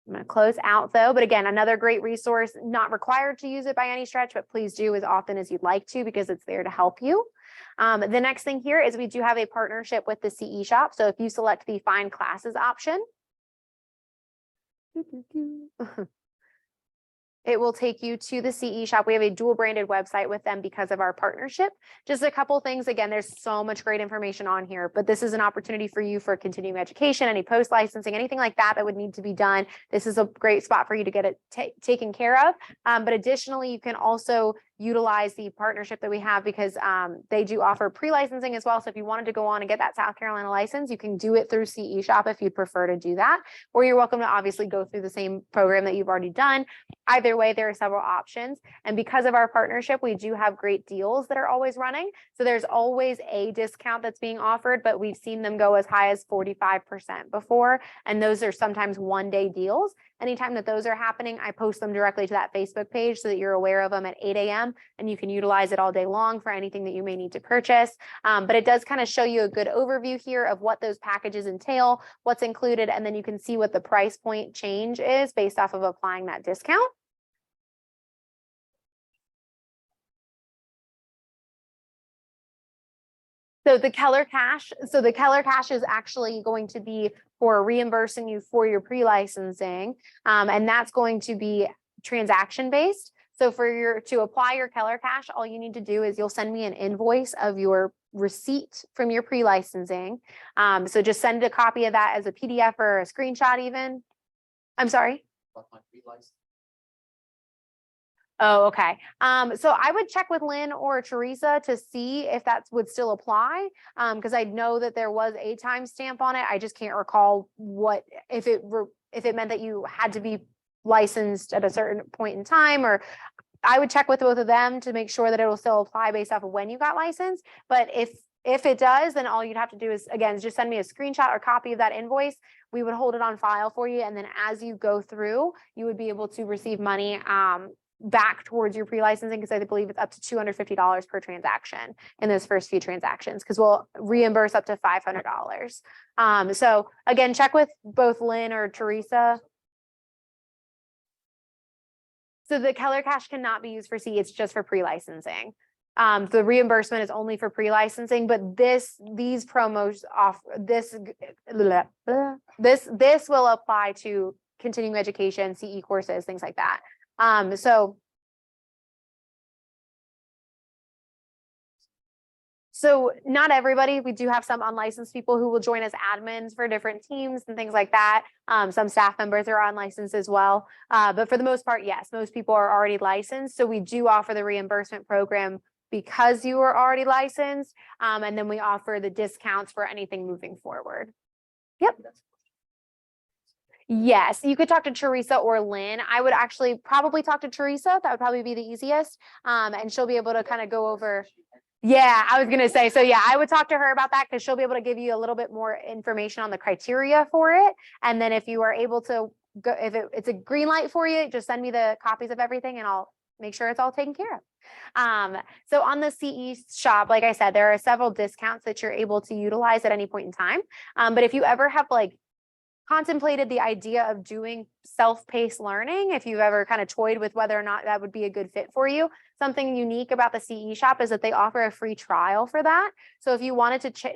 I'm going to close out though, but again, another great resource, not required to use it by any stretch, but please do as often as you'd like to because it's there to help you. The next thing here is we do have a partnership with the CE shop. So if you select the find classes option, it will take you to the CE shop. We have a dual branded website with them because of our partnership. Just a couple things. Again, there's so much great information on here, but this is an opportunity for you for continuing education, any post licensing, anything like that that would need to be done. This is a great spot for you to get it taken care of. But additionally, you can also utilize the partnership that we have because they do offer pre-licensing as well. So if you wanted to go on and get that South Carolina license, you can do it through CE shop if you'd prefer to do that, or you're welcome to obviously go through the same program that you've already done. Either way, there are several options. And because of our partnership, we do have great deals that are always running. So there's always a discount that's being offered, but we've seen them go as high as 45% before. And those are sometimes one-day deals. Anytime that those are happening, I post them directly to that Facebook page so that you're aware of them at 8 a.m. and you can utilize it all day long for anything that you may need to purchase. But it does kind of show you a good overview here of what those packages entail, what's included, and then you can see what the price point change is based off of applying that discount. So the Keller Cash is actually going to be for reimbursing you for your pre-licensing, and that's going to be transaction based. So to apply your Keller Cash, all you need to do is you'll send me an invoice of your receipt from your pre-licensing. So just send a copy of that as a PDF or a screenshot even. I'm sorry. Oh, okay. So I would check with Lynn or Teresa to see if that would still apply. Because I know that there was a timestamp on it. I just can't recall if it meant that you had to be licensed at a certain point in time, or I would check with both of them to make sure that it will still apply based off of when you got licensed. But if If it does, then all you'd have to do is, again, just send me a screenshot or copy of that invoice. We would hold it on file for you. And then as you go through, you would be able to receive money back towards your pre-licensing, because I believe it's up to $250 per transaction in those first few transactions, because we'll reimburse up to $500. So again, check with both Lynn or Teresa. So the Keller cash cannot be used for C, it's just for pre-licensing. The reimbursement is only for pre-licensing, but these promos off this will apply to continuing education, CE courses, things like that. So not everybody, we do have some unlicensed people who will join as admins for different teams and things like that. Some staff members are unlicensed as well. But for the most part, yes, most people are already licensed. So we do offer the reimbursement program because you are already licensed. And then we offer the discounts for anything moving forward. Yep. Yes, you could talk to Teresa or Lynn. I would actually probably talk to Teresa. That would probably be the easiest. And she'll be able to kind of go over. Yeah, I was going to say, so yeah, I would talk to her about that, because she'll be able to give you a little bit more information on the criteria for it. And then if you are able to go, if it's a green light for you, just send me the copies of everything and I'll make sure it's all taken care of. So on the CE shop, like I said, there are several discounts that you're able to utilize at any point in time. But if you ever have contemplated the idea of doing self-paced learning, if you've ever kind of toyed with whether or not that would be a good fit for you, something unique about the CE shop is that they offer a free trial for that. So if you wanted to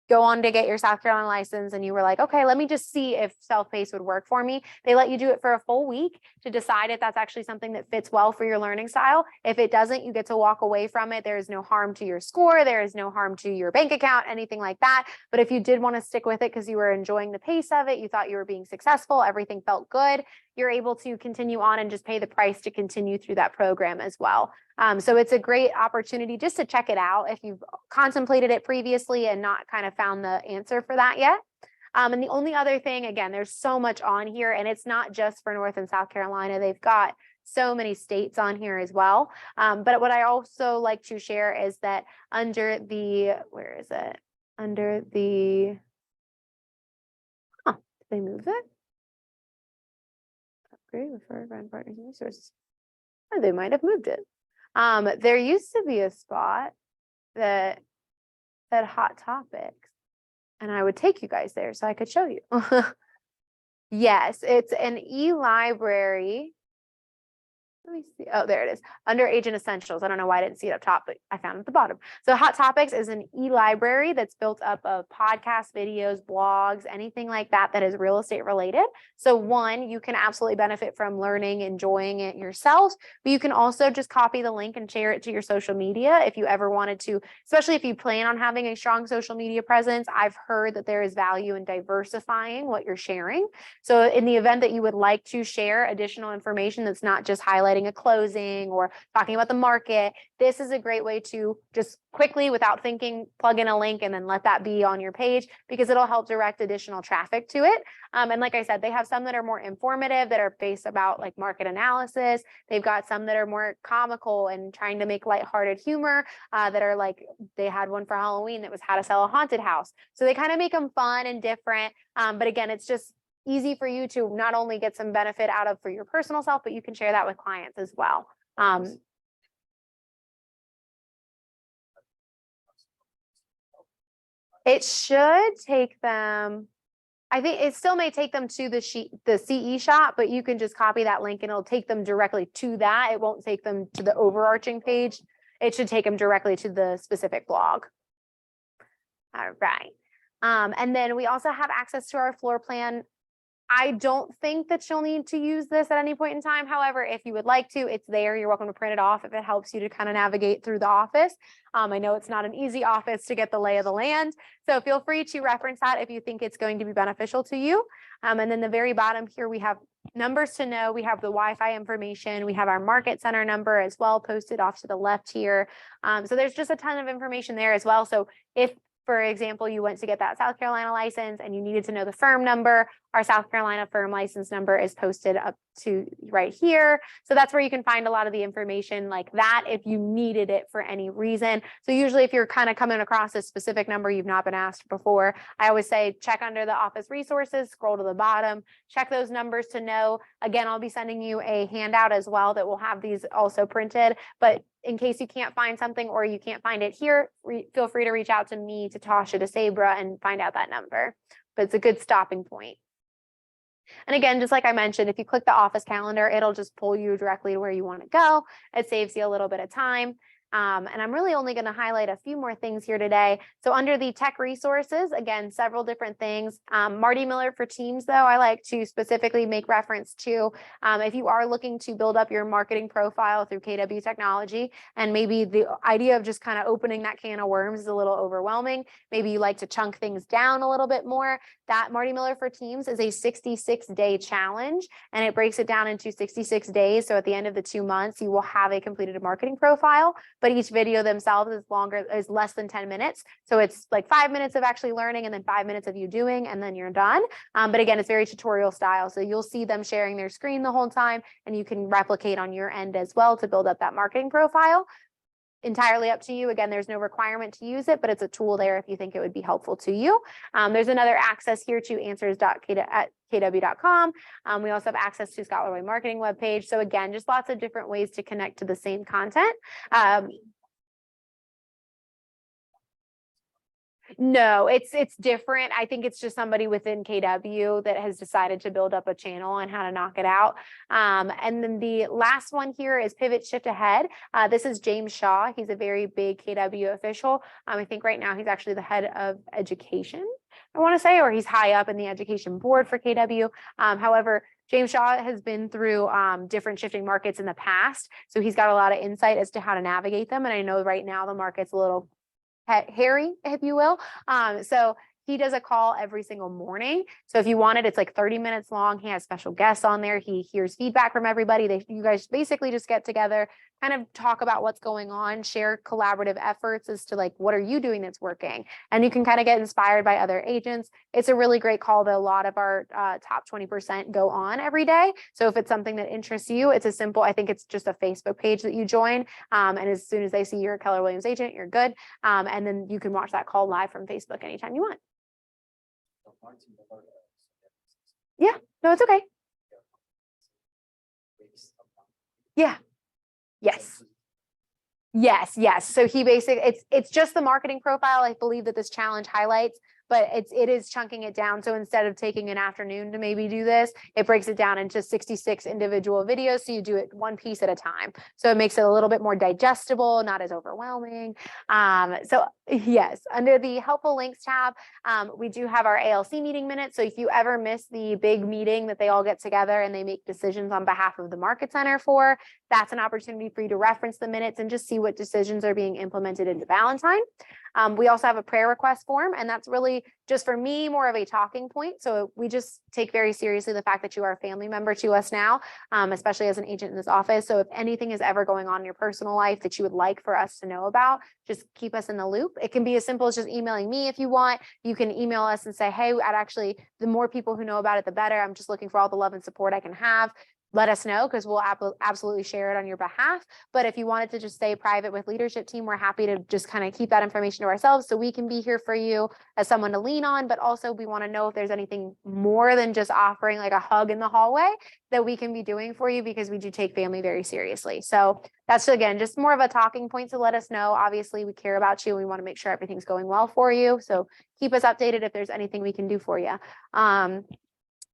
go on to get your South Carolina license and you were like, okay, let me just see if self-paced would work for me, they let you do it for a full week to decide if that's actually something that fits well for your learning style. If it doesn't, you get to walk away from it. There is no harm to your score. There is no harm to your bank account, anything like that. But if you did want to stick with it because you were enjoying the pace of it, you thought you were being successful, everything felt good, you're able to continue on and just pay the price to continue through that program as well. So it's a great opportunity just to check it out if you've contemplated it previously and not kind of found the answer for that yet. And the only other thing, again, there's so much on here, and it's not just for North and South Carolina. They've got so many states on here as well. But what I also like to share is that under the, where is it? Under the, did they move it? Upgrade, refer, brand partners and resources. Oh, they might have moved it. There used to be a spot that said hot topics, and I would take you guys there so I could show you. Yes, it's an e-library. Let me see. Oh, there it is. Under Agent Essentials. I don't know why I didn't see it up top, but I found it at the bottom. So Hot Topics is an e-library that's built up of podcasts, videos, blogs, anything like that that is real estate related. So one, you can absolutely benefit from learning, enjoying it yourself, but you can also just copy the link and share it to your social media if you ever wanted to, especially if you plan on having a strong social media presence. I've heard that there is value in diversifying what you're sharing. So in the event that you would like to share additional information that's not just highlighting a closing or talking about the market, this is a great way to just quickly, without thinking, plug in a link and then let that be on your page, because it'll help direct additional traffic to it. And like I said, they have some that are more informative, that are based about like market analysis. They've got some that are more comical and trying to make lighthearted humor, that are like, they had one for Halloween that was how to sell a haunted house. So they kind of make them fun and different. But again, it's just easy for you to not only get some benefit out of for your personal self, but you can share that with clients as well. It should take them, I think it still may take them to the CE shop, but you can just copy that link and it'll take them directly to that. It won't take them to the overarching page. It should take them directly to the specific blog. All right. And then we also have access to our floor plan. I don't think that you'll need to use this at any point in time. However, if you would like to, it's there. You're welcome to print it off if it helps you to kind of navigate through the office. I know it's not an easy office to get the lay of the land, so feel free to reference that if you think it's going to be beneficial to you. And then the very bottom here, we have numbers to know. We have the Wi-Fi information. We have our market center number as well posted off to the left here. So there's just a ton of information there as well. So if, for example, you went to get that South Carolina license and you needed to know the firm number, Our South Carolina firm license number is posted up to right here. So that's where you can find a lot of the information like that if you needed it for any reason. So usually if you're kind of coming across a specific number you've not been asked before, I always say check under the office resources, scroll to the bottom, check those numbers to know. Again, I'll be sending you a handout as well that will have these also printed, but in case you can't find something or you can't find it here, feel free to reach out to me, to Tasha, to Sabra, and find out that number. But it's a good stopping point. And again, just like I mentioned, if you click the office calendar, it'll just pull you directly to where you want to go. It saves you a little bit of time. And I'm really only going to highlight a few more things here today. So under the tech resources, again, several different things. Marty Miller for Teams, though, I like to specifically make reference to if you are looking to build up your marketing profile through KW technology, and maybe the idea of just kind of opening that can of worms is a little overwhelming. Maybe you like to chunk things down a little bit more. That Marty Miller for Teams is a 66-day challenge, and it breaks it down into 66 days. So at the end of the 2 months, you will have a completed marketing profile. But each video themselves is less than 10 minutes. So it's like 5 minutes of actually learning and then 5 minutes of you doing, and then you're done. But again, it's very tutorial style. So you'll see them sharing their screen the whole time, and you can replicate on your end as well to build up that marketing profile. Entirely up to you. Again, there's no requirement to use it, but it's a tool there if you think it would be helpful to you. There's another access here to answers.kw.com. We also have access to Scott Leroy marketing webpage. So again, just lots of different ways to connect to the same content. No, it's different. I think it's just somebody within KW that has decided to build up a channel and how to knock it out. And then the last one here is Pivot Shift Ahead. This is James Shaw. He's a very big KW official. I think right now he's actually the head of education, I want to say, or he's high up in the education board for KW. However, James Shaw has been through different shifting markets in the past. So he's got a lot of insight as to how to navigate them. And I know right now the market's a little hairy, if you will. So he does a call every single morning. So if you want it, it's like 30 minutes long. He has special guests on there. He hears feedback from everybody. You guys basically just get together, kind of talk about what's going on, share collaborative efforts as to like, what are you doing that's working? And you can kind of get inspired by other agents. It's a really great call that a lot of our top 20% go on every day. So if it's something that interests you, it's a simple, I think it's just a Facebook page that you join. And as soon as they see you're a Keller Williams agent, you're good. And then you can watch that call live from Facebook anytime you want. Yeah, no, it's okay. Yeah. Yes. Yes. So he basically, it's just the marketing profile. I believe that this challenge highlights, but it is chunking it down. So instead of taking an afternoon to maybe do this, it breaks it down into 66 individual videos. So you do it one piece at a time. So it makes it a little bit more digestible, not as overwhelming. So yes, under the helpful links tab, we do have our ALC meeting minutes. So if you ever miss the big meeting that they all get together and they make decisions on behalf of the market center for, that's an opportunity for you to reference the minutes and just see what decisions are being implemented into Valentine. We also have a prayer request form, and that's really just for me more of a talking point. So we just take very seriously the fact that you are a family member to us now, especially as an agent in this office. So if anything is ever going on in your personal life that you would like for us to know about, just keep us in the loop. It can be as simple as just emailing me if you want. You can email us and say, hey, the more people who know about it, the better. I'm just looking for all the love and support I can have. Let us know, because we'll absolutely share it on your behalf. But if you wanted to just stay private with leadership team, we're happy to just kind of keep that information to ourselves so we can be here for you as someone to lean on. But also we want to know if there's anything more than just offering like a hug in the hallway that we can be doing for you, because we do take family very seriously. So that's, again, just more of a talking point to let us know. Obviously, we care about you. We want to make sure everything's going well for you. So keep us updated if there's anything we can do for you.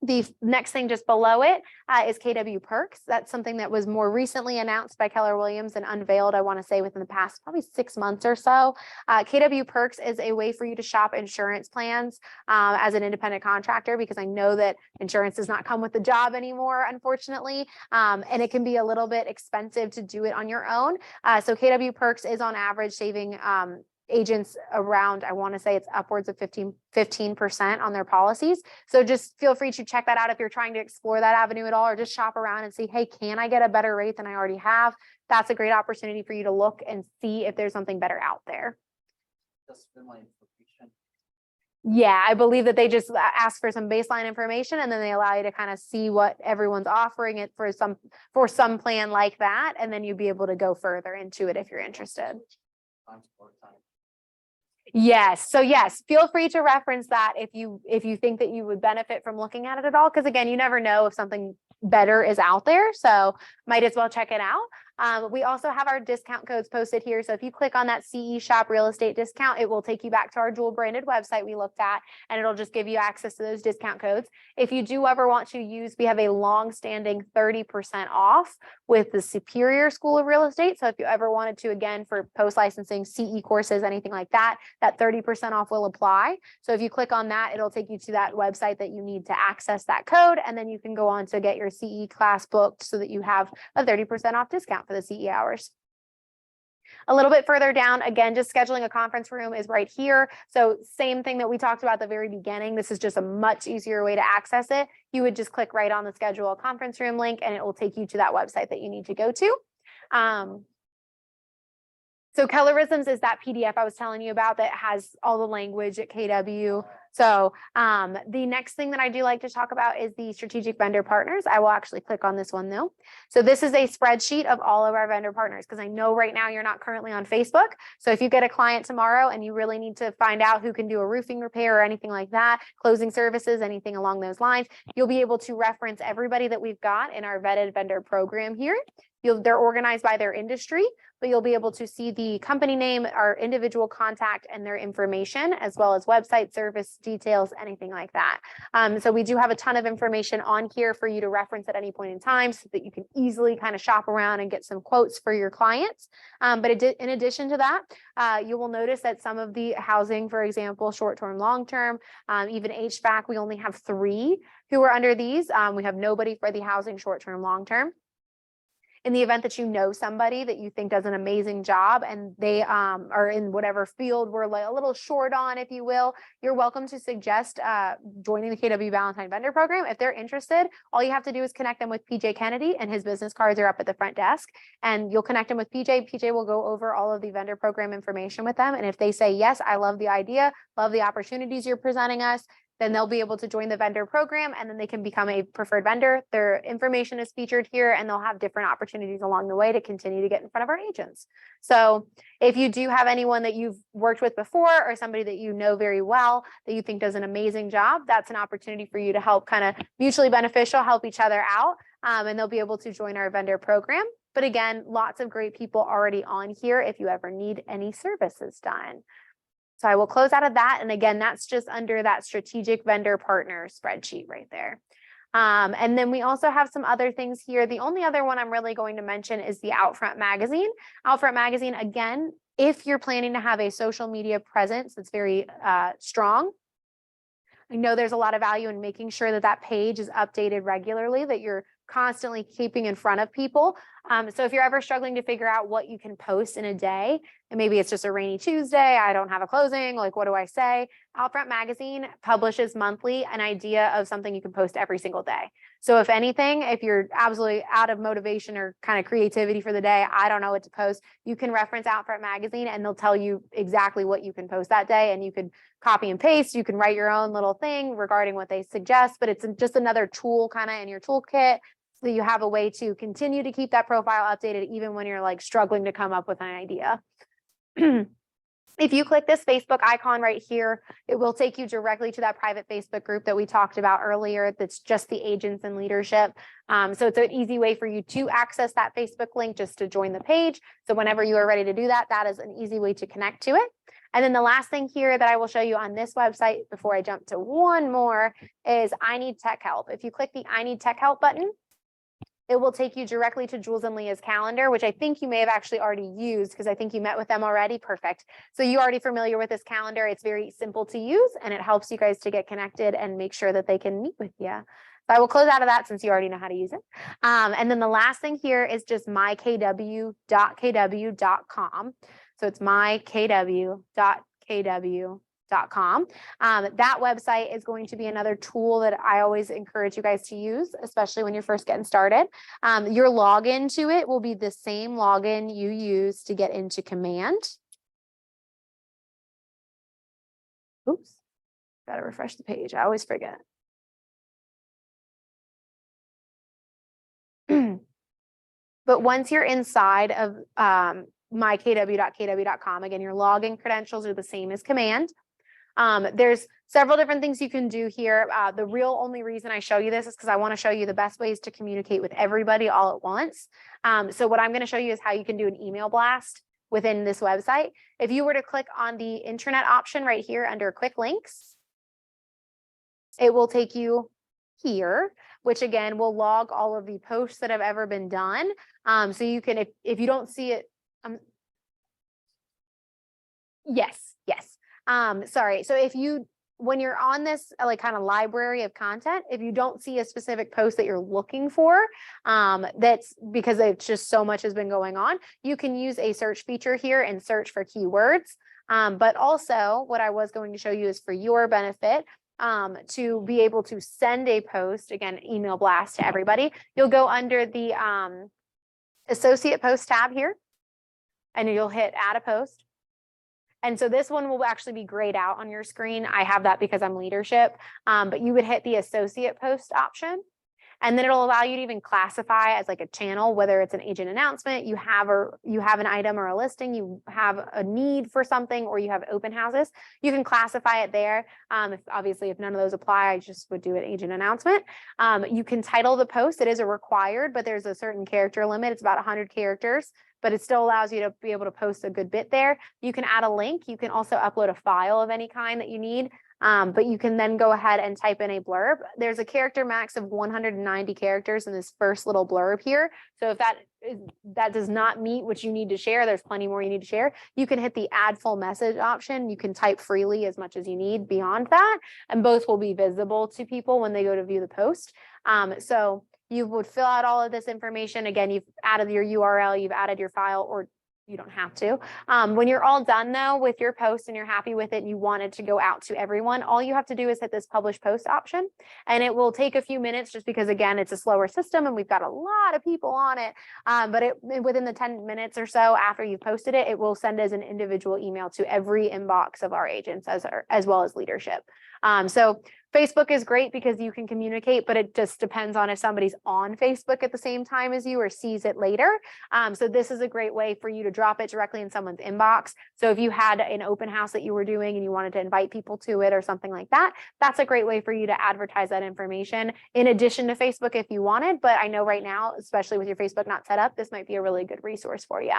The next thing just below it is KW Perks. That's something that was more recently announced by Keller Williams and unveiled, I want to say, within the past probably 6 months or so. KW Perks is a way for you to shop insurance plans as an independent contractor, because I know that insurance does not come with the job anymore, unfortunately, and it can be a little bit expensive to do it on your own. So KW Perks is on average saving agents around, I want to say it's upwards of 15% on their policies. So just feel free to check that out if you're trying to explore that avenue at all, or just shop around and see, hey, can I get a better rate than I already have? That's a great opportunity for you to look and see if there's something better out there. Just for my information, Yeah, I believe that they just ask for some baseline information and then they allow you to kind of see what everyone's offering it for some plan like that. And then you'd be able to go further into it if you're interested. Yes. So yes, feel free to reference that if you think that you would benefit from looking at it at all. Because again, you never know if something better is out there. So might as well check it out. We also have our discount codes posted here. So if you click on that CE Shop real estate discount, it will take you back to our dual branded website we looked at, and it'll just give you access to those discount codes. If you do ever want to use, we have a long-standing 30% off with the Superior School of Real Estate. So if you ever wanted to, again, for post-licensing, CE courses, anything like that, that 30% off will apply. So if you click on that, it'll take you to that website that you need to access that code, and then you can go on to get your CE class booked so that you have a 30% off discount for the CE hours. A little bit further down, again, just scheduling a conference room is right here. So same thing that we talked about at the very beginning. This is just a much easier way to access it. You would just click right on the schedule a conference room link and it will take you to that website that you need to go to. So Colorisms is that PDF I was telling you about that has all the language at KW. So the next thing that I do like to talk about is the strategic vendor partners. I will actually click on this one though. So this is a spreadsheet of all of our vendor partners, because I know right now you're not currently on Facebook. So if you get a client tomorrow and you really need to find out who can do a roofing repair or anything like that, closing services, anything along those lines, you'll be able to reference everybody that we've got in our vetted vendor program here. They're organized by their industry, but you'll be able to see the company name, our individual contact, and their information, as well as website, service details, anything like that. So we do have a ton of information on here for you to reference at any point in time so that you can easily kind of shop around and get some quotes for your clients. But in addition to that, you will notice that some of the housing, for example, short-term, long-term, even HVAC, we only have 3 who are under these. We have nobody for the housing, short-term, long-term. In the event that you know somebody that you think does an amazing job and they are in whatever field we're like a little short on, if you will, you're welcome to suggest joining the KW Valentine Vendor Program. If they're interested, all you have to do is connect them with PJ Kennedy, and his business cards are up at the front desk. And you'll connect them with PJ. PJ will go over all of the vendor program information with them. And if they say, yes, I love the idea, love the opportunities you're presenting us, then they'll be able to join the vendor program, and then they can become a preferred vendor. Their information is featured here, and they'll have different opportunities along the way to continue to get in front of our agents. So if you do have anyone that you've worked with before or somebody that you know very well that you think does an amazing job, that's an opportunity for you to help kind of mutually beneficial, help each other out, and they'll be able to join our vendor program. But again, lots of great people already on here if you ever need any services done. So I will close out of that. And again, that's just under that strategic vendor partner spreadsheet right there. And then we also have some other things here. The only other one I'm really going to mention is the Outfront Magazine. Outfront Magazine, again, if you're planning to have a social media presence that's very strong, I know there's a lot of value in making sure that that page is updated regularly, that you're constantly keeping in front of people. So if you're ever struggling to figure out what you can post in a day, and maybe it's just a rainy Tuesday, I don't have a closing, like what do I say? Outfront Magazine publishes monthly an idea of something you can post every single day. So if anything, if you're absolutely out of motivation or kind of creativity for the day, I don't know what to post, you can reference Outfront Magazine and they'll tell you exactly what you can post that day, and you can copy and paste, you can write your own little thing regarding what they suggest, but it's just another tool kind of in your toolkit. So you have a way to continue to keep that profile updated even when you're like struggling to come up with an idea. If you click this Facebook icon right here, it will take you directly to that private Facebook group that we talked about earlier. That's just the agents and leadership. So it's an easy way for you to access that Facebook link just to join the page. So whenever you are ready to do that, that is an easy way to connect to it. And then the last thing here that I will show you on this website before I jump to one more is I Need Tech Help. If you click the I Need Tech Help button, it will take you directly to Jules and Leah's calendar, which I think you may have actually already used because I think you met with them already. Perfect. So you're already familiar with this calendar. It's very simple to use and it helps you guys to get connected and make sure that they can meet with you. So I will close out of that since you already know how to use it. And then the last thing here is just mykw.kw.com. So it's mykw.kw.com. That website is going to be another tool that I always encourage you guys to use, especially when you're first getting started. Your login to it will be the same login you use to get into Command. Oops. Gotta refresh the page. I always forget. But once you're inside of mykw.kw.com, again, your login credentials are the same as command. There's several different things you can do here. The real only reason I show you this is because I want to show you the best ways to communicate with everybody all at once. So what I'm going to show you is how you can do an email blast within this website. If you were to click on the intranet option right here under quick links, it will take you here, which again will log all of the posts that have ever been done. So you can, if you don't see it, yes. Sorry. So when you're on this like kind of library of content, if you don't see a specific post that you're looking for, that's because it's just so much has been going on, you can use a search feature here and search for keywords. But also what I was going to show you is for your benefit, to be able to send a post, again, email blast to everybody. You'll go under the associate post tab here and you'll hit add a post. And so this one will actually be grayed out on your screen. I have that because I'm leadership, but you would hit the associate post option. And then it'll allow you to even classify as like a channel, whether it's an agent announcement, you have an item or a listing, you have a need for something, or you have open houses. You can classify it there. If none of those apply, I just would do an agent announcement. You can title the post. It is a required, but there's a certain character limit. It's about 100 characters, but it still allows you to be able to post a good bit there. You can add a link. You can also upload a file of any kind that you need. But you can then go ahead and type in a blurb. There's a character max of 190 characters in this first little blurb here. So if that does not meet what you need to share, there's plenty more you need to share. You can hit the add full message option. You can type freely as much as you need beyond that, and both will be visible to people when they go to view the post. So you would fill out all of this information. Again, you've added your URL, you've added your file, or you don't have to. When you're all done though with your post and you're happy with it and you want it to go out to everyone, all you have to do is hit this publish post option, and it will take a few minutes just because again, it's a slower system and we've got a lot of people on it. But within the 10 minutes or so after you posted it, it will send as an individual email to every inbox of our agents as well as leadership. So Facebook is great because you can communicate, but it just depends on if somebody's on Facebook at the same time as you or sees it later. So this is a great way for you to drop it directly in someone's inbox. So if you had an open house that you were doing and you wanted to invite people to it or something like that, that's a great way for you to advertise that information in addition to Facebook if you wanted. But I know right now, especially with your Facebook not set up, this might be a really good resource for you.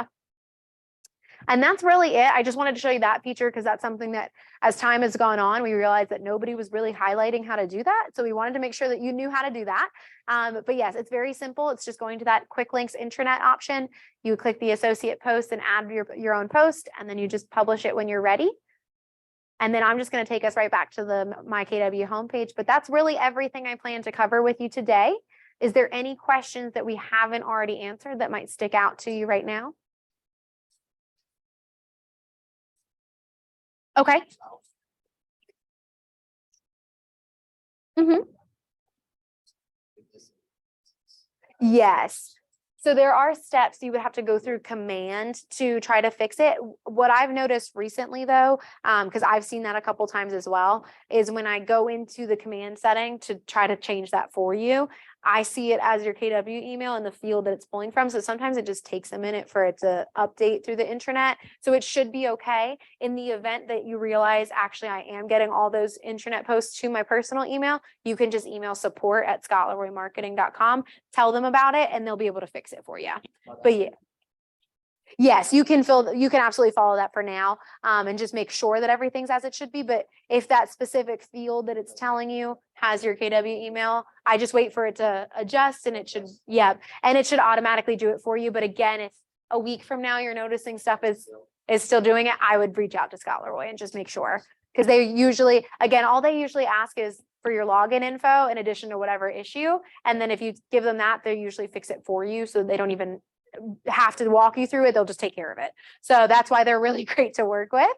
And that's really it. I just wanted to show you that feature because that's something that as time has gone on, we realized that nobody was really highlighting how to do that. So we wanted to make sure that you knew how to do that. But yes, it's very simple. It's just going to that quick links intranet option. You click the associate post and add your own post, and then you just publish it when you're ready. And then I'm just going to take us right back to the MyKW homepage. But that's really everything I plan to cover with you today. Is there any questions that we haven't already answered that might stick out to you right now? Okay. Yes. So there are steps you would have to go through command to try to fix it. What I've noticed recently though, because I've seen that a couple times as well, is when I go into the command setting to try to change that for you, I see it as your KW email in the field that it's pulling from. So sometimes it just takes a minute for it to update through the intranet. So it should be okay. In the event that you realize, actually, I am getting all those intranet posts to my personal email, you can just email support@scottleroymarketing.com, tell them about it, and they'll be able to fix it for you. But yeah. Yes, you can absolutely follow that for now, and just make sure that everything's as it should be. But if that specific field that it's telling you has your KW email, I just wait for it to adjust and it should, and it should automatically do it for you. But again, if a week from now you're noticing stuff is still doing it, I would reach out to Scott Leroy and just make sure, because they usually, again, all they usually ask is for your login info in addition to whatever issue. And then if you give them that, they usually fix it for you. So they don't even have to walk you through it. They'll just take care of it. So that's why they're really great to work with.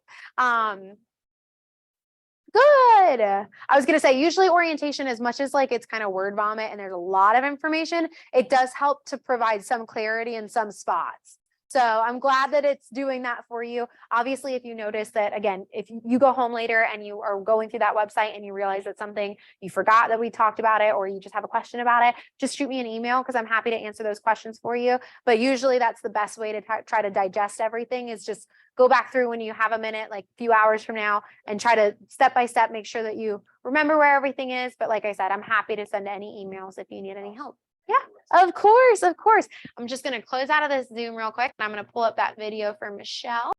Good. I was going to say, usually orientation, as much as like it's kind of word vomit and there's a lot of information, it does help to provide some clarity in some spots. So I'm glad that it's doing that for you. Obviously, if you notice that, again, if you go home later and you are going through that website and you realize that something you forgot that we talked about it, or you just have a question about it, just shoot me an email because I'm happy to answer those questions for you. But usually that's the best way to try to digest everything, is just go back through when you have a minute, like a few hours from now, and try to step by step make sure that you remember where everything is. But like I said, I'm happy to send any emails if you need any help. Yeah, of course, of course. I'm just going to close out of this Zoom real quick, and I'm going to pull up that video for Michelle.